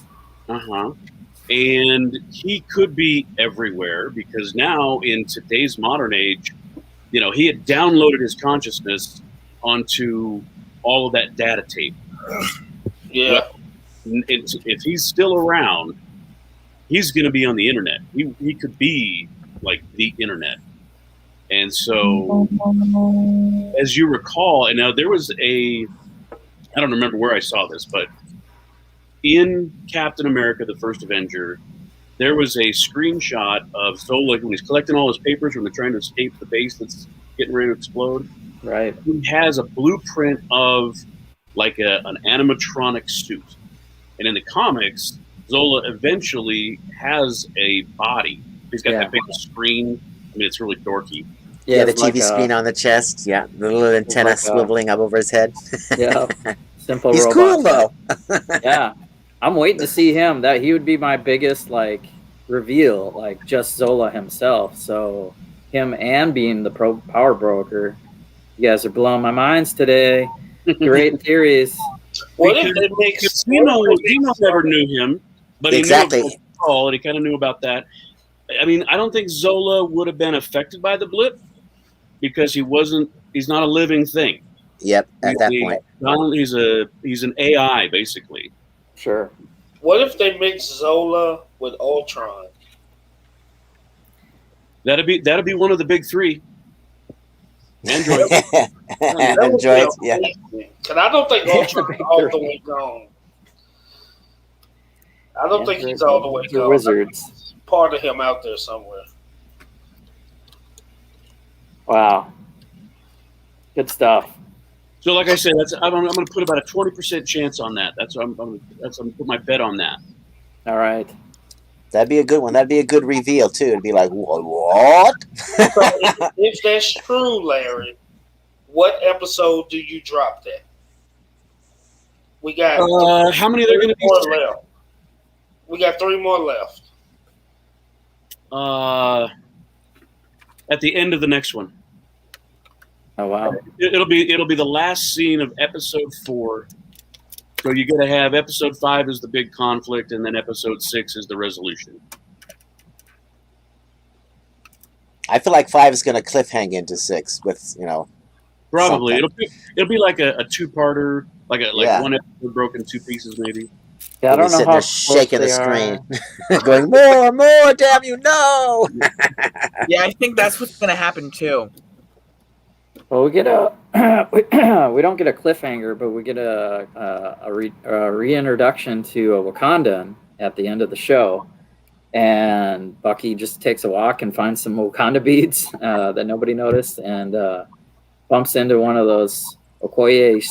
And he could be everywhere because now in today's modern age, he had downloaded his consciousness onto all of that data tape. Yeah. If he's still around, he's going to be on the internet. He could be like the internet. And so, as you recall, and now there was I don't remember where I saw this, but in Captain America, the First Avenger, there was a screenshot of Zola when he's collecting all his papers when they're trying to escape the base that's getting ready to explode. Right. He has a blueprint of like an animatronic suit. And in the comics, Zola eventually has a body. He's got that big screen. I mean, it's really dorky. Yeah, the TV screen on the chest. Yeah, the little antenna swiveling up over his head. Yeah, simple He's robot. cool, though. Yeah, I'm waiting to see him. That he would be my biggest reveal, just Zola himself. So him and being the power broker. You guys are blowing my minds today. Great theories. What if it makes Nemo never knew him, but exactly. He knew Paul, and he kind of knew about that. I mean, I don't think Zola would have been affected by the blip because he's not a living thing. Yep, at that point. He's an AI, basically. Sure. What if they mix Zola with Ultron? That'd be one of the big three. Android. Androids, yeah. Because I don't think Ultron's all the way gone. I don't think he's all the way gone. Wizards. Part of him out there somewhere. Wow. Good stuff. So, like I said, I'm going to put about a 20% chance on that. I'm going to put my bet on that. All right. That'd be a good one. That'd be a good reveal too. It'd be like, what? If that's true, Larry, what episode do you drop that? We got how many are there going to be left? We got 3 more left. At the end of the next one. Oh wow! It'll be the last scene of episode 4. So you got to have episode 5 is the big conflict, and then episode 6 is the resolution. I feel like 5 is going to cliffhang into 6 with Probably something. it'll be like a 2-parter, like one episode broken 2 pieces maybe. Yeah, I don't know sitting how there shaking the screen, are. going more, damn you, no. Yeah, I think that's what's going to happen too. Well, we get we don't get a cliffhanger, but we get a reintroduction to a Wakandan at the end of the show, and Bucky just takes a walk and finds some Wakanda beads that nobody noticed, and bumps into one of those Okoye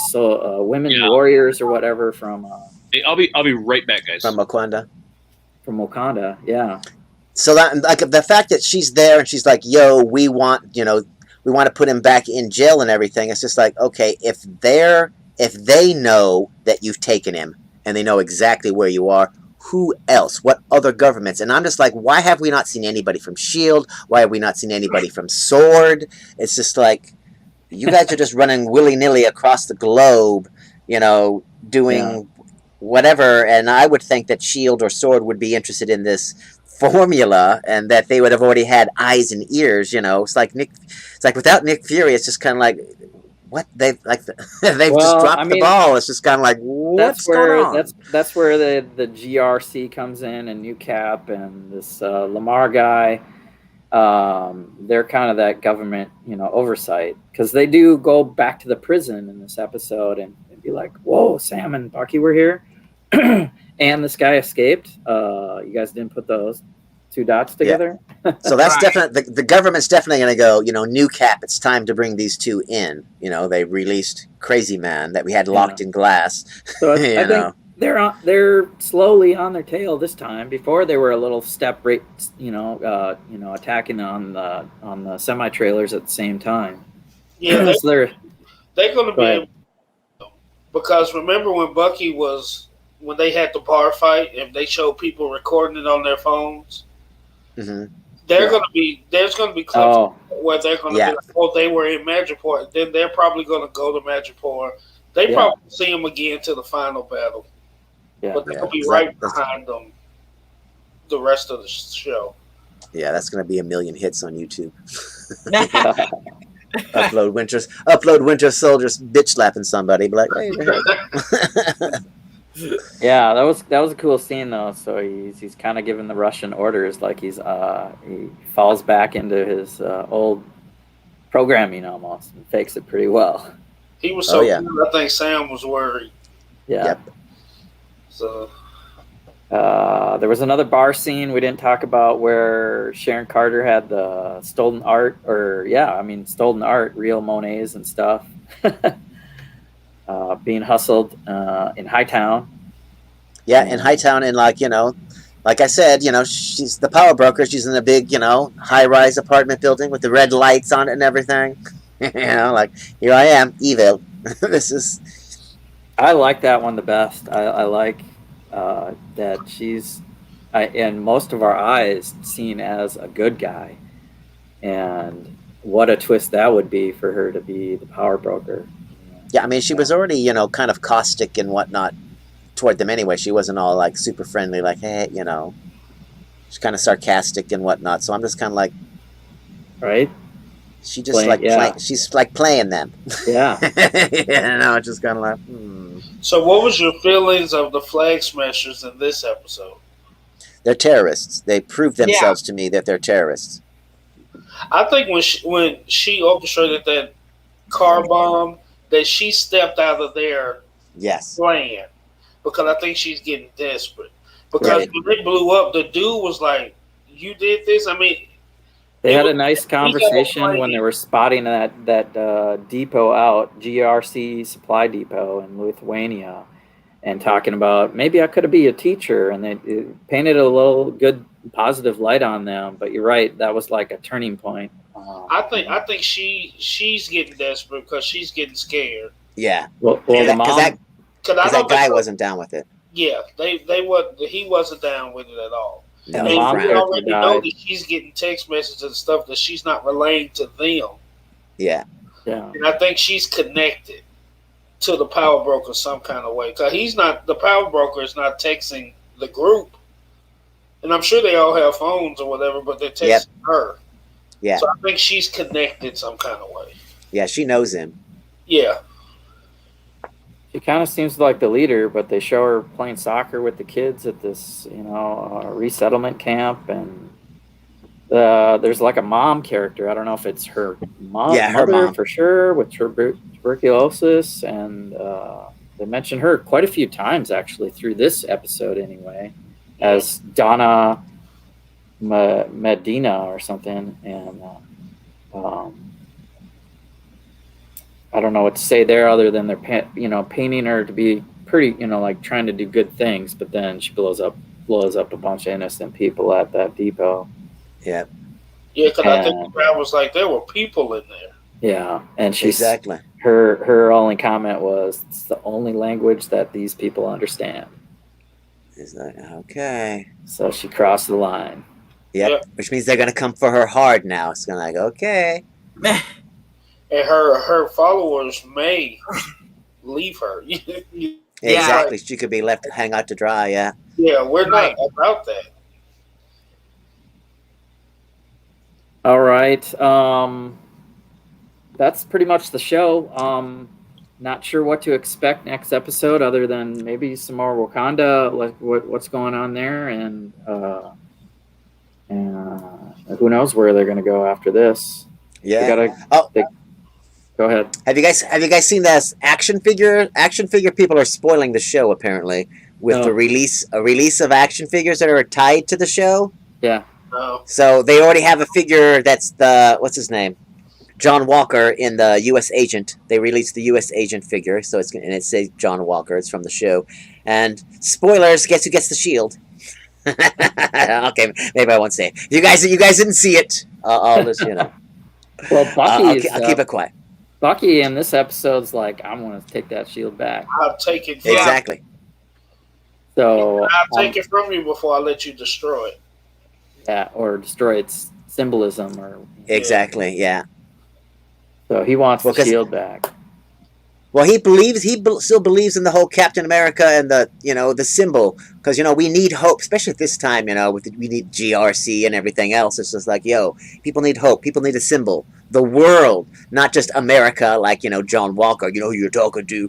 women warriors or whatever from. Hey, I'll be right back, guys. From Wakanda. From Wakanda, yeah. So that the fact that she's there and she's like, "Yo, we want to put him back in jail and everything." It's just like, okay, if they know that you've taken him and they know exactly where you are, who else? What other governments? And I'm just like, why have we not seen anybody from S.H.I.E.L.D.? Why have we not seen anybody from SWORD? It's just like, you guys are just running willy-nilly across the globe, doing whatever. And I would think that S.H.I.E.L.D. or SWORD would be interested in this formula and that they would have already had eyes and ears. It's like without Nick Fury, it's just kind of like, what they've just dropped the ball. It's just kind of like, what's going on? That's where the GRC comes in, and New Cap and this Lamar guy. they're kind of that government, oversight, because they do go back to the prison in this episode and be like, "Whoa, Sam and Bucky were here, and this guy escaped. You guys didn't put those two dots together." So that's definitely the government's definitely going to go. New cap. It's time to bring these two in. They released Crazy Man that we had locked in glass. So I think they're slowly on their tail this time. Before they were a little step rate, attacking on the semi trailers at the same time. Yeah, so they're going to be able, because remember when when they had the bar fight and they showed people recording it on their phones. Mm-hmm. There's going to be clips where they're going to be like, they were in Madripoor. Then they're probably going to go to Madripoor. They probably see them again to the final battle. Yeah. But they'll be right behind them the rest of the show. Yeah, that's going to be a million hits on YouTube. Upload Winter Soldier's bitch slapping somebody. Be like, hey, yeah, that was a cool scene though. So he's kind of giving the Russian orders, like he falls back into his old programming almost and fakes it pretty well. He was so good, I think Sam was worried. Yeah. Yep. So there was another bar scene we didn't talk about where Sharon Carter had the stolen art, real Monets and stuff. Being hustled in Hightown. Yeah, in Hightown, and like I said, she's the power broker. She's in a big, high-rise apartment building with the red lights on it and everything. Like, here I am, evil. This is. I like that one the best. I like that she's, in most of our eyes, seen as a good guy, and what a twist that would be for her to be the power broker. Yeah, I mean, she was already, kind of caustic and whatnot toward them anyway. She wasn't all, like, super friendly, like, hey, she's kind of sarcastic and whatnot. So I'm just kind of like... Right? She just, she's, like, playing them. Yeah. Just kind of like, So what was your feelings of the Flag Smashers in this episode? They're terrorists. They proved themselves to me that they're terrorists. I think when she orchestrated that car bomb, that she stepped out of their plan, because I think she's getting desperate. Because when it blew up, the dude was like, "You did this." I mean, they had a nice conversation when they were spotting that depot out, GRC supply depot in Lithuania, and talking about maybe I could be a teacher, and they painted a little good positive light on them. But you're right, that was like a turning point. I think she's getting desperate because she's getting scared. Yeah. Well, because that guy wasn't down with it. Yeah, he wasn't down with it at all. No, and we already know that she's getting text messages and stuff that she's not relaying to them. Yeah. Yeah. And I think she's connected to the power broker some kind of way, because the power broker is not texting the group, and I'm sure they all have phones or whatever, but they're texting her. Yeah. So I think she's connected some kind of way. Yeah, she knows him. Yeah. She kind of seems like the leader, but they show her playing soccer with the kids at this, resettlement camp, and there's like a mom character. I don't know if it's her mom, her mom for sure, with tuberculosis, and they mention her quite a few times actually through this episode, anyway, as Donna Medina or something, and I don't know what to say there other than they're painting her to be pretty, like trying to do good things, but then she blows up a bunch of innocent people at that depot. Yeah. Yeah, because I think the crowd was like, there were people in there. Yeah, and she's exactly. Her only comment was, "It's the only language that these people understand." It's like, okay. So she crossed the line. Yep. Which means they're gonna come for her hard now. It's gonna like, okay. And her followers may leave her. Exactly. She could be left to hang out to dry, yeah. Yeah, we're not about that. All right. That's pretty much the show. Not sure what to expect next episode other than maybe some more Wakanda, like what's going on there, and who knows where they're going to go after this? Yeah. Go ahead. Have you guys seen this action figure? Action figure people are spoiling the show apparently with the release of action figures that are tied to the show. Yeah. Oh. So they already have a figure that's what's his name, John Walker in the U.S. Agent. They released the U.S. Agent figure, so it says John Walker. It's from the show. And spoilers, guess who gets the shield? Okay, maybe I won't say it. You guys didn't see it. I'll just Well, Bucky. I'll keep it quiet. Bucky in this episode's like, I'm going to take that shield back. I'll take it. Exactly. So I'll take it from you before I let you destroy it. Yeah, or destroy its symbolism, or exactly. Yeah. So he wants the shield back. Well, he still believes in the whole Captain America and the symbol, because we need hope, especially at this time. We need GRC and everything else. It's just like, people need hope. People need a symbol. The world, not just America, like John Walker. Who you're talking to.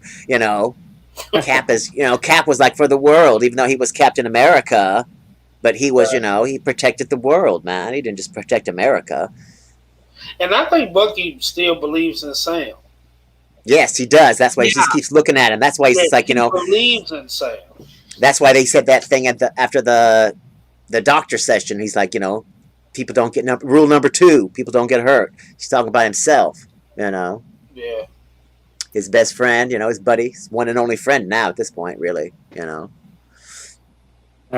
Cap is Cap was like for the world, even though he was Captain America, but he was he protected the world, man. He didn't just protect America. And I think Bucky still believes in Sam. Yes, he does. That's why he just keeps looking at him. That's why he's just like, he believes in Sam. That's why they said that thing after the doctor session. He's like, people don't get rule number 2. People don't get hurt. He's talking about himself. Yeah. His best friend. His buddy, his one and only friend now at this point. Really. All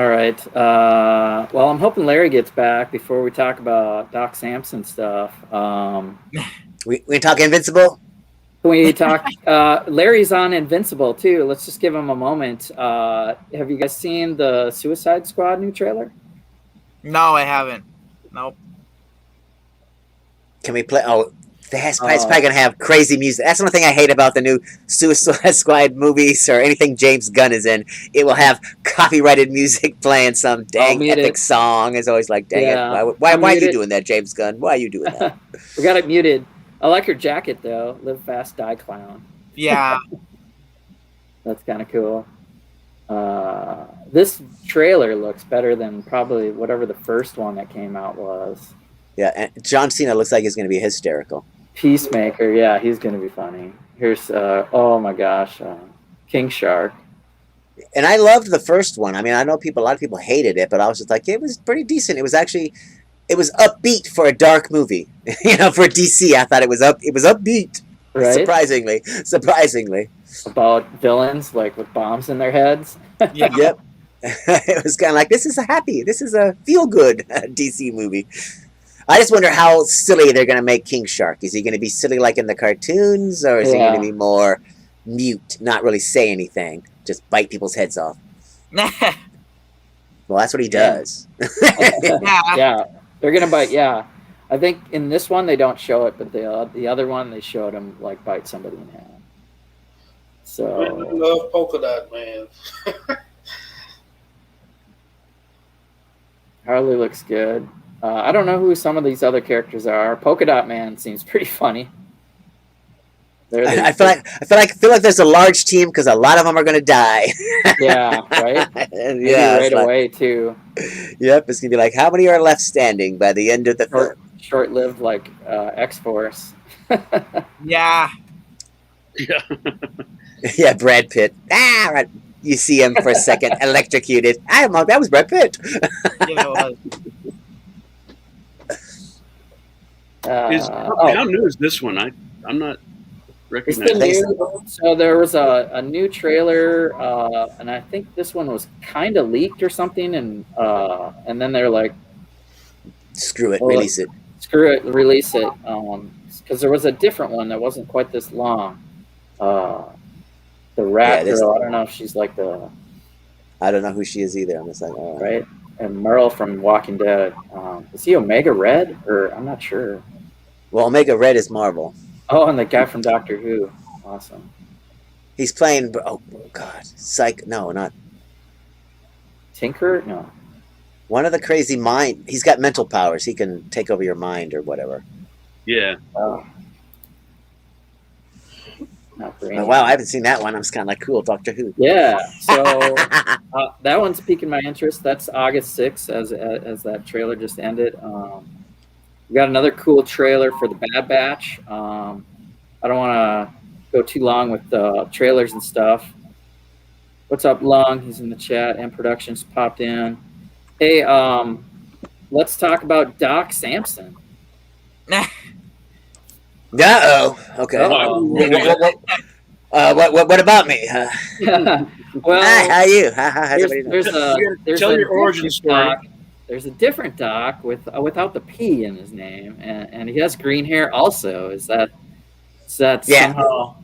right. Well, I'm hoping Larry gets back before we talk about Dok Sampson stuff. We talk Invincible. We talk. Larry's on Invincible too. Let's just give him a moment. Have you guys seen the Suicide Squad new trailer? No, I haven't. Nope. Can we play? Oh, it's probably gonna have crazy music. That's the only thing I hate about the new Suicide Squad movies or anything James Gunn is in. It will have copyrighted music playing some dang epic song. It's always like, dang it! Why are you doing that, James Gunn? Why are you doing that? We got it muted. I like your jacket though. Live fast, die clown. Yeah. That's kind of cool. This trailer looks better than probably whatever the first one that came out was. Yeah, and John Cena looks like he's going to be hysterical. Peacemaker, yeah, he's going to be funny. Here's, oh my gosh, King Shark. And I loved the first one. I mean, I know a lot of people hated it, but I was just like, it was pretty decent. It was upbeat for a dark movie. For DC, I thought it was upbeat. Right? Surprisingly. About villains, like with bombs in their heads. Yeah. Yep. It was kind of like, this is a feel-good DC movie. I just wonder how silly they're going to make King Shark. Is he going to be silly like in the cartoons, or is he going to be more mute, not really say anything, just bite people's heads off? Well, that's what he does. Yeah. They're going to bite, yeah. I think in this one they don't show it, but the other one they showed him like bite somebody in half. So I love Polka Dot Man. Harley looks good. I don't know who some of these other characters are. Polka Dot Man seems pretty funny. I feel like there's a large team because a lot of them are going to die. Yeah, right. Yeah, right away too. Yep, it's gonna be like, how many are left standing by the end of the film? Short-lived, like X-Force. Yeah. Yeah. Yeah, Brad Pitt. Right. You see him for a second, electrocuted. That was Brad Pitt. Yeah, How new is this one? I'm not recognizing. So there was a new trailer, and I think this one was kind of leaked or something, and then they're like, "Screw it, release it." Screw it, release it. Because there was a different one that wasn't quite this long. The rat girl. I don't know if she's like the. I don't know who she is either. I'm just like, oh. Right. And Merle from Walking Dead. Is he Omega Red? Or I'm not sure. Well, Omega Red is Marvel. Oh, and the guy from Doctor Who. Awesome. He's playing... Oh, God. No, not... Tinker? No. One of the crazy mind... He's got mental powers. He can take over your mind or whatever. Yeah. Wow, I haven't seen that one. I'm just kind of like, cool, Doctor Who. Yeah, so that one's piquing my interest. That's August 6th, as that trailer just ended. We got another cool trailer for the Bad Batch. I don't want to go too long with the trailers and stuff. What's up, Lung? He's in the chat, and Productions popped in. Hey, let's talk about Dok Sampson. Uh-oh. Okay. What about me? Well, hi, how are you? How's everybody doing? Tell your origin story. There's a different Dok without the P in his name, and he has green hair also. Is that somehow?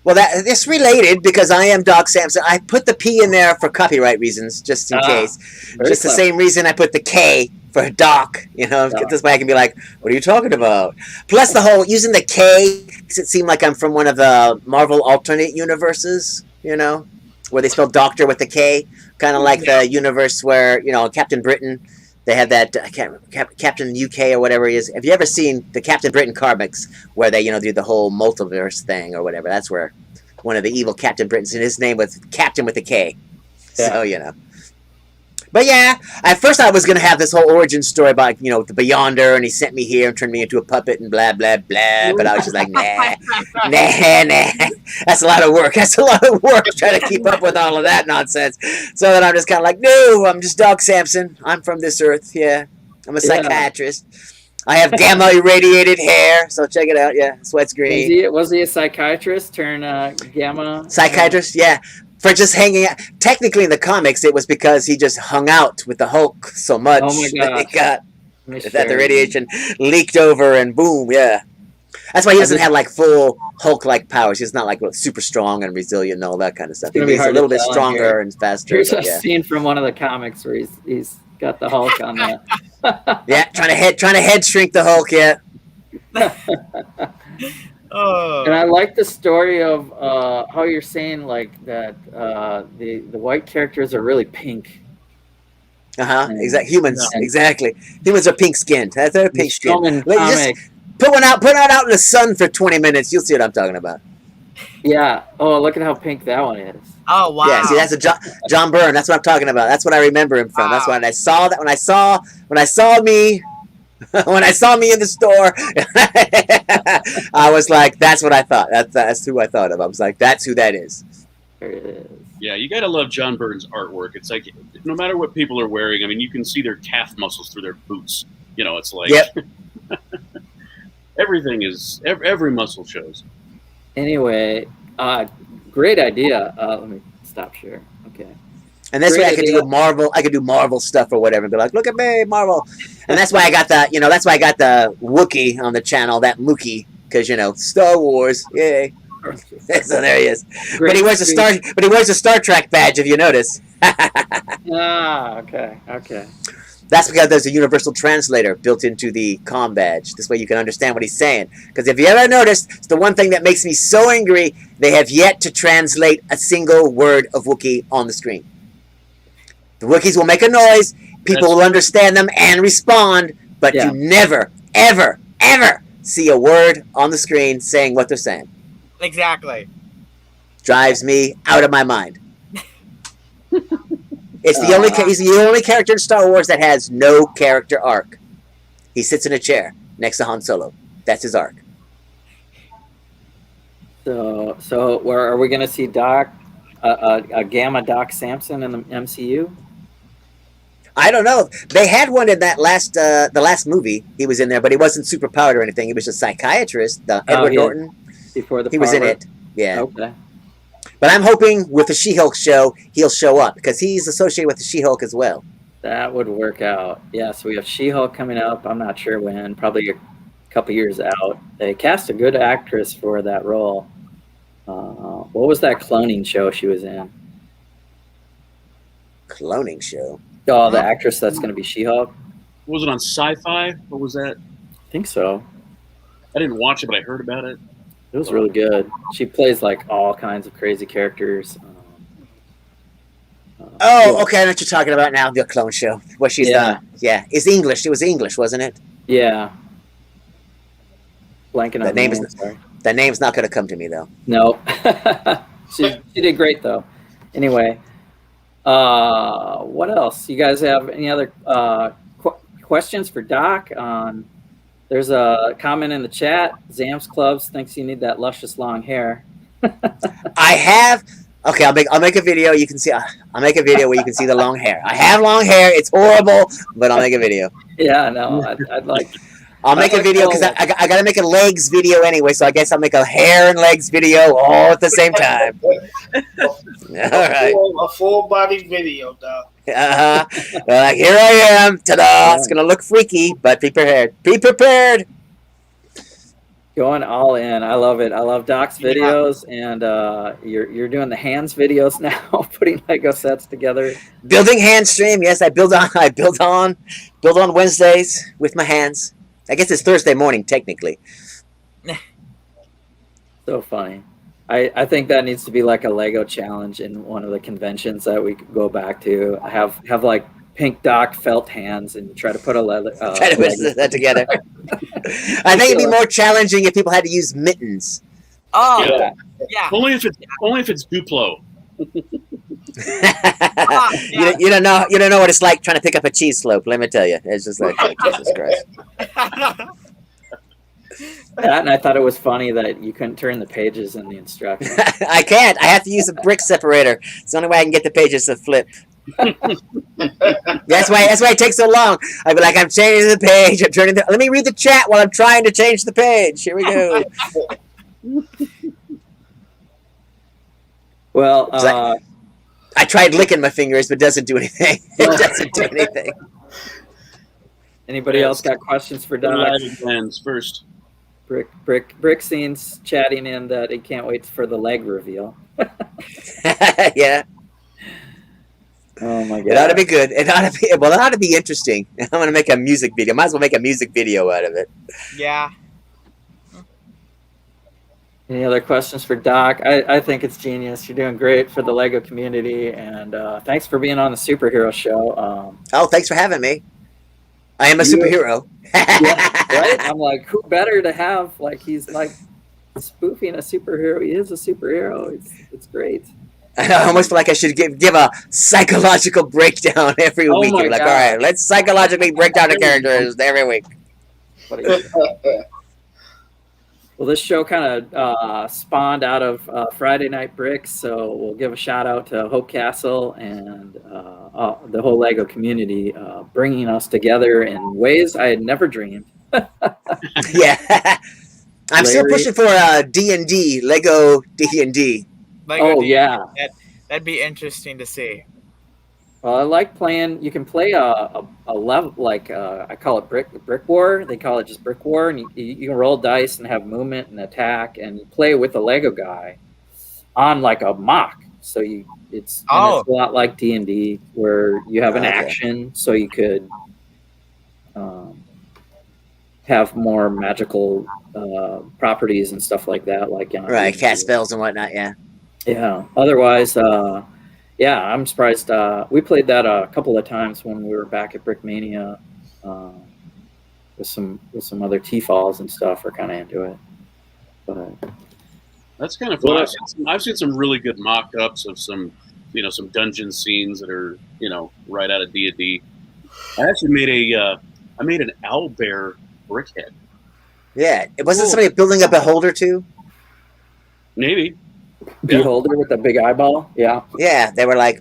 Well, it's related because I am Dok Sampson. I put the P in there for copyright reasons, just in case. Just the same reason I put the K for Doc. This way I can be like, what are you talking about? Plus the whole using the K makes it seem like I'm from one of the Marvel alternate universes, where they spell doctor with the K. Kind of like the universe where, Captain Britain, they had that, Captain UK or whatever he is. Have you ever seen the Captain Britain comics where they, do the whole multiverse thing or whatever? That's where one of the evil Captain Britons, and his name was Captain with a K. So, But yeah, at first I was going to have this whole origin story about, the Beyonder, and he sent me here and turned me into a puppet and blah, blah, blah. But I was just like, nah. That's a lot of work. Trying to keep up with all of that nonsense. So then I'm just kind of like, no, I'm just Dok Sampson. I'm from this earth. Yeah. I'm a psychiatrist. I have gamma irradiated hair. So check it out. Yeah. Sweat's green. Was he a psychiatrist turn gamma? Psychiatrist? Yeah. For just hanging out. Technically, in the comics, it was because he just hung out with the Hulk so much that the radiation leaked over and boom, yeah. That's why he doesn't have like full Hulk-like powers. He's not like super strong and resilient and all that kind of stuff. He's a little bit stronger and faster. Here's a scene from one of the comics where he's got the Hulk on that. Yeah, trying to head shrink the Hulk. Yeah. And I like the story of how you're saying like that the white characters are really pink. Exactly. Humans. Exactly. Humans are pink skinned. They're pink skinned. Just put one out in the sun for 20 minutes. You'll see what I'm talking about. Yeah. Oh, look at how pink that one is. Oh wow. Yeah. See, that's a John Byrne. That's what I'm talking about. That's what I remember him from. Wow. That's when I saw that. When I saw me. When I saw me in the store, I was like, that's what I thought. That's who I thought of. I was like, that's who that is. There it is. Yeah, you got to love John Byrne's artwork. It's like, no matter what people are wearing, I mean, you can see their calf muscles through their boots. It's like, yep. every muscle shows. Anyway, great idea. Let me stop share. Okay. And that's why I could do Marvel. I could do Marvel stuff or whatever, and be like, "Look at me, Marvel." And that's why I got the, that's why I got the Wookiee on the channel, that Mookie, because Star Wars, yay. So there he is. But he wears a Star Trek badge, if you notice. Okay. That's because there's a universal translator built into the comm badge. This way you can understand what he's saying. Because if you ever noticed, it's the one thing that makes me so angry. They have yet to translate a word of Wookiee on the screen. The Wookiees will make a noise, people will understand them and respond, but you never, ever, ever see a word on the screen saying what they're saying. Exactly. Drives me out of my mind. He's the only character in Star Wars that has no character arc. He sits in a chair next to Han Solo. That's his arc. So where are we going to see a Gamma Dok Sampson in the MCU? I don't know. They had one in that the last movie. He was in there, but he wasn't super powered or anything. He was a psychiatrist. Edward Norton. Before the he was in it. Yeah. Okay. But I'm hoping with the She-Hulk show, he'll show up because he's associated with the She-Hulk as well. That would work out. Yeah. So we have She-Hulk coming up. I'm not sure when. Probably a couple years out. They cast a good actress for that role. What was that cloning show she was in? Cloning show? Oh, the actress that's going to be She-Hulk. Was it on Sci-Fi? What was that? I think so. I didn't watch it, but I heard about it. It was really good. She plays like all kinds of crazy characters. Okay, I know what you're talking about now. The clone show. What she's yeah. It's English. It was English, wasn't it? Yeah. Blanking on that name's not going to come to me though. No. she did great though. Anyway. What else? You guys have any other questions for Doc on There's a comment in the chat. Zam's Clubs thinks you need that luscious long hair. I have. Okay, I'll make a video. You can see. I'll make a video where you can see the long hair. I have long hair. It's horrible, but I'll make a video. Yeah, no, I'd like. I'll make a video because I got to make a legs video anyway. So I guess I'll make a hair and legs video all at the same time. All right. A full body video, dog. Like, here I am. Ta-da! It's gonna look freaky, but be prepared. Be prepared. Going all in. I love it. I love Doc's videos, and you're doing the hands videos now, putting Lego sets together. Building hand stream. Yes, I build on Wednesdays with my hands. I guess it's Thursday morning technically. So funny. I think that needs to be like a Lego challenge in one of the conventions that we could go back to. Have like pink Doc felt hands and try to put a leather. Try to put that together. I think it'd be more challenging if people had to use mittens. Oh, yeah. Only if it's Duplo. You don't know what it's like trying to pick up a cheese slope. Let me tell you, it's just like Jesus Christ. That, and I thought it was funny that you couldn't turn the pages in the instructions. I can't. I have to use a brick separator. It's the only way I can get the pages to flip. That's why it takes so long. I'd be like, I'm changing the page. I'm turning let me read the chat while I'm trying to change the page. Here we go. Well, I tried licking my fingers, but it doesn't do anything. It doesn't do anything. Anybody else got questions for Doc? Plans first. Brick scenes chatting in that he can't wait for the leg reveal. Yeah. Oh my god! It ought to be good. It ought to be interesting. I'm gonna make a music video. Might as well make a music video out of it. Yeah. Any other questions for Doc? I think it's genius. You're doing great for the Lego community, and thanks for being on the superhero show. Oh, thanks for having me. I am a superhero. Yeah, right? I'm like, who better to have? Like, he's like spoofing a superhero. He is a superhero. It's great. I almost feel like I should give a psychological breakdown every week. You're like, all right, let's psychologically break down the characters every week. Well, this show kind of spawned out of Friday Night Bricks, so we'll give a shout out to Hope Castle and the whole Lego community bringing us together in ways I had never dreamed. Yeah, I'm still pushing for D&D, Lego D&D. Lego D&D. Yeah, that'd be interesting to see. Well, I like playing. You can play a level like I call it brick war. They call it just brick war, and you can roll dice and have movement and attack, and you play with a Lego guy on like a mock. So it's a lot like D&D where you have an action, so you could have more magical properties and stuff like that, like right, cast spells and whatnot. Yeah. Yeah. Otherwise. Yeah, I'm surprised. We played that a couple of times when we were back at Brickmania with some other T-falls and stuff. We're kind of into it. But that's kind of fun. I've seen some really good mock-ups of some dungeon scenes that are right out of D&D. I actually made an owlbear brickhead. Yeah, wasn't somebody building a beholder too? Maybe. Beholder with the big eyeball. Yeah. Yeah, they were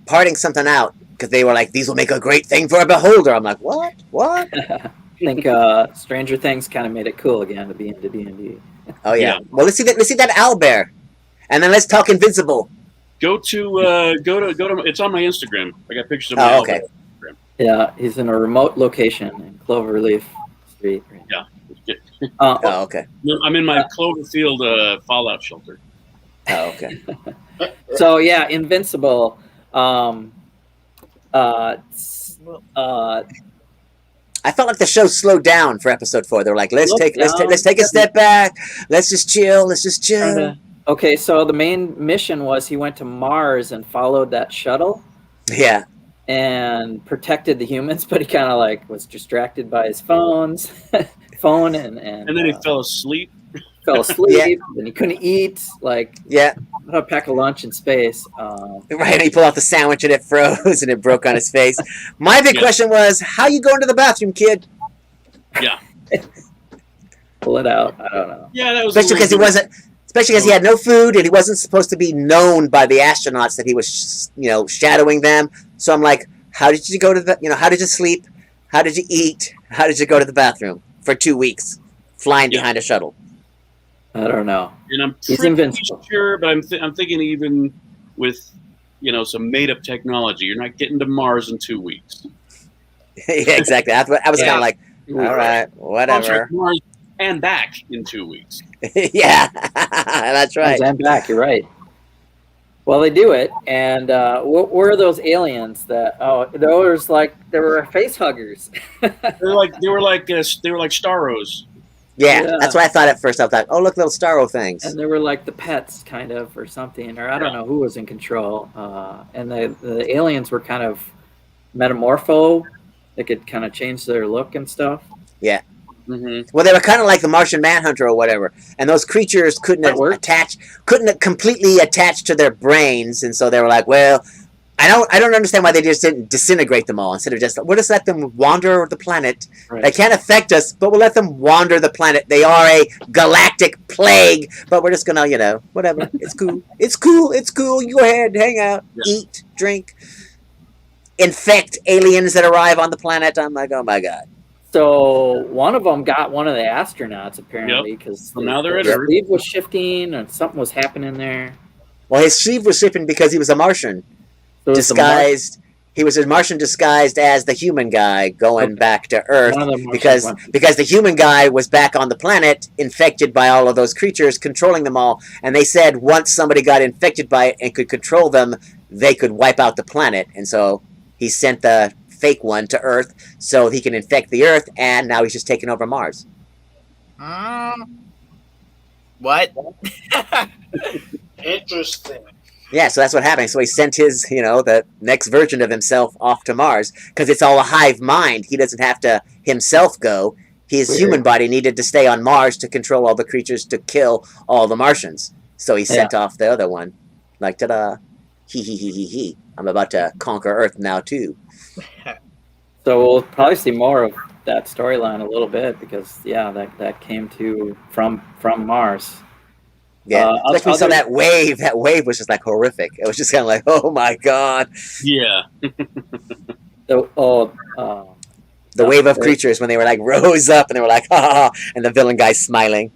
parting something out because they were like, these will make a great thing for a beholder. I'm like, what? I think Stranger Things kind of made it cool again to be into D&D. Oh yeah. Well, let's see that owlbear, and then let's talk Invincible. Go to it's on my Instagram. I got pictures of my owlbear. Okay. Yeah, he's in a remote location in Cloverleaf Street. Yeah. Okay. I'm in my Cloverfield fallout shelter. Oh, okay. So yeah, Invincible. I felt like the show slowed down for episode 4. They were like, let's take a step back. Let's just chill. Okay, so the main mission was he went to Mars and followed that shuttle. Yeah. And protected the humans, but he kind of like was distracted by his phone, and then he fell asleep. And he couldn't eat. Yeah, a pack of lunch in space. Right, and he pulled out the sandwich and it froze and it broke on his face. My big question was, how you going to the bathroom, kid? Yeah. Pull it out. I don't know. Yeah, that was Especially because he wasn't. Especially because he had no food and he wasn't supposed to be known by the astronauts that he was, shadowing them. So I'm like, how did you go to how did you sleep? How did you eat? How did you go to the bathroom for 2 weeks flying behind a shuttle? I don't know. And I'm He's pretty invincible. sure, but I'm thinking even with, some made-up technology, you're not getting to Mars in 2 weeks. Yeah, exactly. I was kind of like, all right, whatever. Mars and back in 2 weeks. Yeah, that's right. I'm back. You're right. Well, they do it, and what were those aliens that? Oh, those there were face huggers. They were like Starros. Yeah, that's what I thought at first. I thought, oh, look, little Starro things. And they were like the pets, kind of, or something, or I don't know who was in control. And the aliens were kind of metamorpho. They could kind of change their look and stuff. Yeah. Mm-hmm. Well, they were kind of like the Martian Manhunter or whatever, and those creatures couldn't completely attach to their brains, and so they were like, well, I don't understand why they just didn't disintegrate them all instead of just we'll just let them wander the planet. Right. They can't affect us, but we'll let them wander the planet. They are a galactic plague, but we're just gonna, whatever. It's cool. It's cool. It's cool. You go ahead, hang out, eat, drink, infect aliens that arrive on the planet. I'm like, oh my god. So one of them got one of the astronauts apparently because now they're at his Earth. sleeve was shifting and something was happening there. Well, his sleeve was shifting because he was a Martian, so disguised. He was a Martian disguised as the human guy going back to Earth because the human guy was back on the planet, infected by all of those creatures, controlling them all. And they said once somebody got infected by it and could control them, they could wipe out the planet. And so he sent the fake one to Earth so he can infect the Earth, and now he's just taking over Mars. What? Interesting. Yeah, so that's what happened. So he sent his, the next version of himself off to Mars because it's all a hive mind. He doesn't have to himself go. His human body needed to stay on Mars to control all the creatures to kill all the Martians. So he sent off the other one. Like, ta-da. He. I'm about to conquer Earth now, too. So we'll probably see more of that storyline a little bit because that came from Mars. Yeah, especially saw that wave. That wave was just like horrific. It was just kind of like, oh my god. Yeah. The wave of creatures when they were like rose up and they were like, ha, and the villain guy's smiling.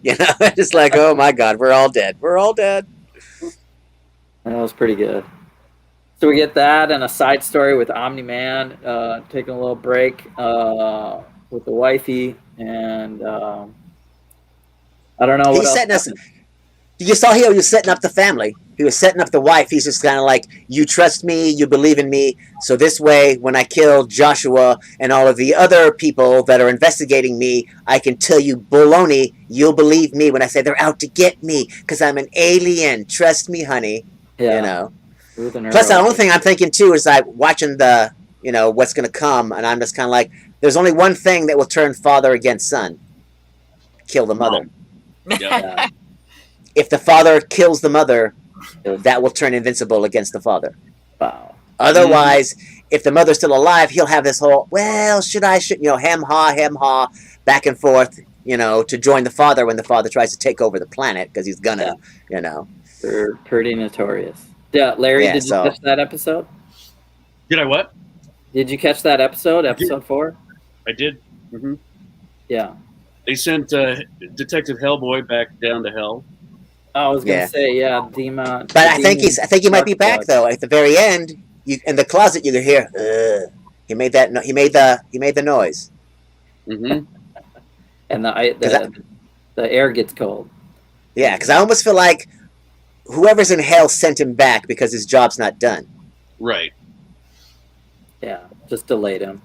Just like, oh my god, we're all dead. We're all dead. That was pretty good. So we get that and a side story with Omni-Man taking a little break with the wifey, and I don't know what else. You saw he was setting up the family. He was setting up the wife. He's just kind of like, you trust me, you believe in me, so this way, when I kill Joshua and all of the other people that are investigating me, I can tell you baloney, you'll believe me when I say they're out to get me, because I'm an alien. Trust me, honey. Yeah. Plus, the only thing I'm thinking, too, is like watching the, what's going to come, and I'm just kind of like, there's only one thing that will turn father against son. Kill the mother. Yeah. If the father kills the mother, that will turn invincible against the father. Wow. Otherwise, if the mother's still alive, he'll have this whole, well, should, hem ha, back and forth, to join the father when the father tries to take over the planet, because he's gonna, They're pretty notorious. Yeah, Larry, did you catch that episode? Did I what? Did you catch that episode, episode 4? I did. Mm-hmm. Yeah. They sent Detective Hellboy back down to hell. I was gonna say, Demon. But I think he might be back though. At the very end, in the closet, you can hear. He made that. He made the noise. Mm-hmm. And the air gets cold. Yeah, because I almost feel like whoever's in hell sent him back because his job's not done. Right. Yeah, just delayed him.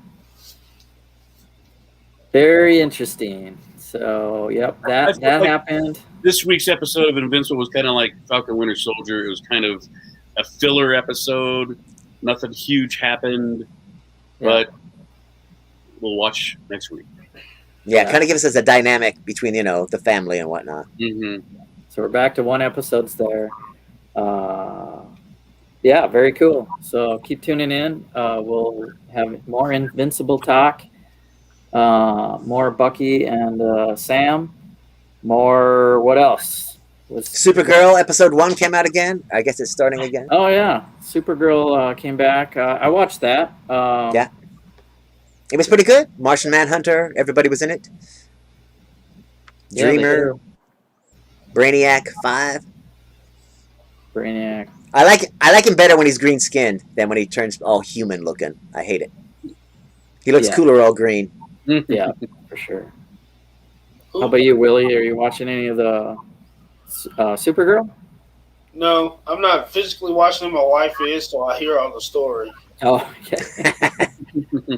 Very interesting. So, that happened. This week's episode of Invincible was kind of like Falcon Winter Soldier. It was kind of a filler episode. Nothing huge happened, but we'll watch next week. Yeah, kind of gives us a dynamic between, the family and whatnot. Mm-hmm. So we're back to 1 episodes there. Very cool. So keep tuning in. We'll have more Invincible talk. More Bucky and Sam. More. What else? Supergirl episode 1 came out again. I guess it's starting again. Oh yeah, Supergirl came back. I watched that. Yeah, it was pretty good. Martian Manhunter. Everybody was in it. Dreamer. Brainiac 5. Brainiac. I like him better when he's green skinned than when he turns all human looking. I hate it. He looks cooler all green. Yeah, for sure. How about you, Willie? Are you watching any of the Supergirl? No, I'm not physically watching it. My wife is, so I hear all the story. Oh, yeah.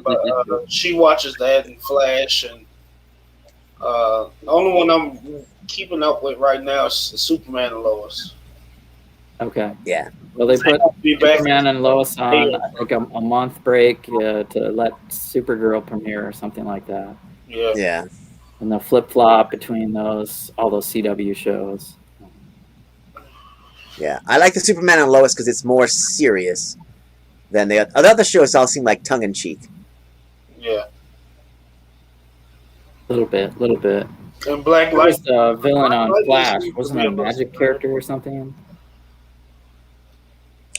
But she watches that and Flash, and the only one I'm keeping up with right now is Superman and Lois. Okay. Yeah. Well, they put Superman and Lois on like a month break to let Supergirl premiere or something like that. Yeah. Yeah. And they'll flip flop between all those CW shows. Yeah, I like the Superman and Lois because it's more serious than the other shows. All seem like tongue in cheek. Yeah. Little bit. And Black Who Light. was the villain on Flash? Wasn't it a magic character or something?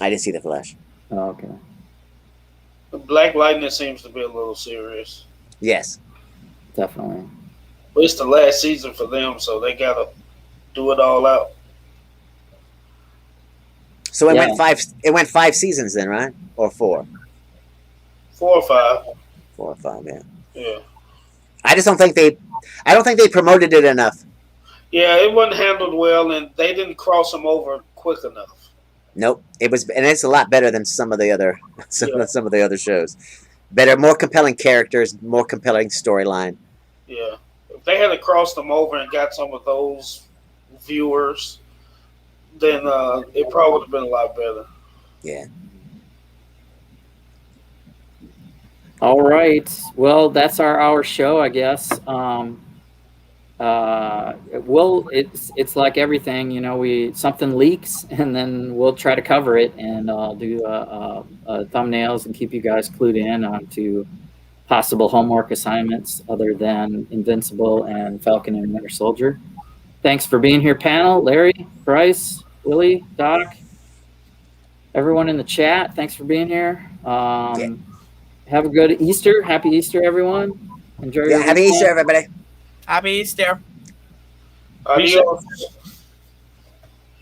I didn't see the Flash. Oh, okay. Black Lightning seems to be a little serious. Yes. Definitely. But it's the last season for them, so they gotta do it all out. So it went 5. It went 5 seasons then, right? Or 4? 4 or 5. 4 or 5. Yeah. Yeah. I just don't think they. I don't think they promoted it enough. Yeah, it wasn't handled well, and they didn't cross them over quick enough. Nope. It was, and it's a lot better than some of the other shows. Better, more compelling characters, more compelling storyline. Yeah. If they had crossed them over and got some of those viewers, then it probably would have been a lot better. Yeah. All right. Well, that's our show, I guess. It's like everything, you know. Something leaks, and then we'll try to cover it and do thumbnails and keep you guys clued in onto possible homework assignments other than Invincible and Falcon and Winter Soldier. Thanks for being here, panel. Larry, Bryce, Willie, Doc, everyone in the chat. Thanks for being here. Have a good Easter. Happy Easter, everyone. Enjoy your Happy Easter, everybody. Happy Easter. Adios.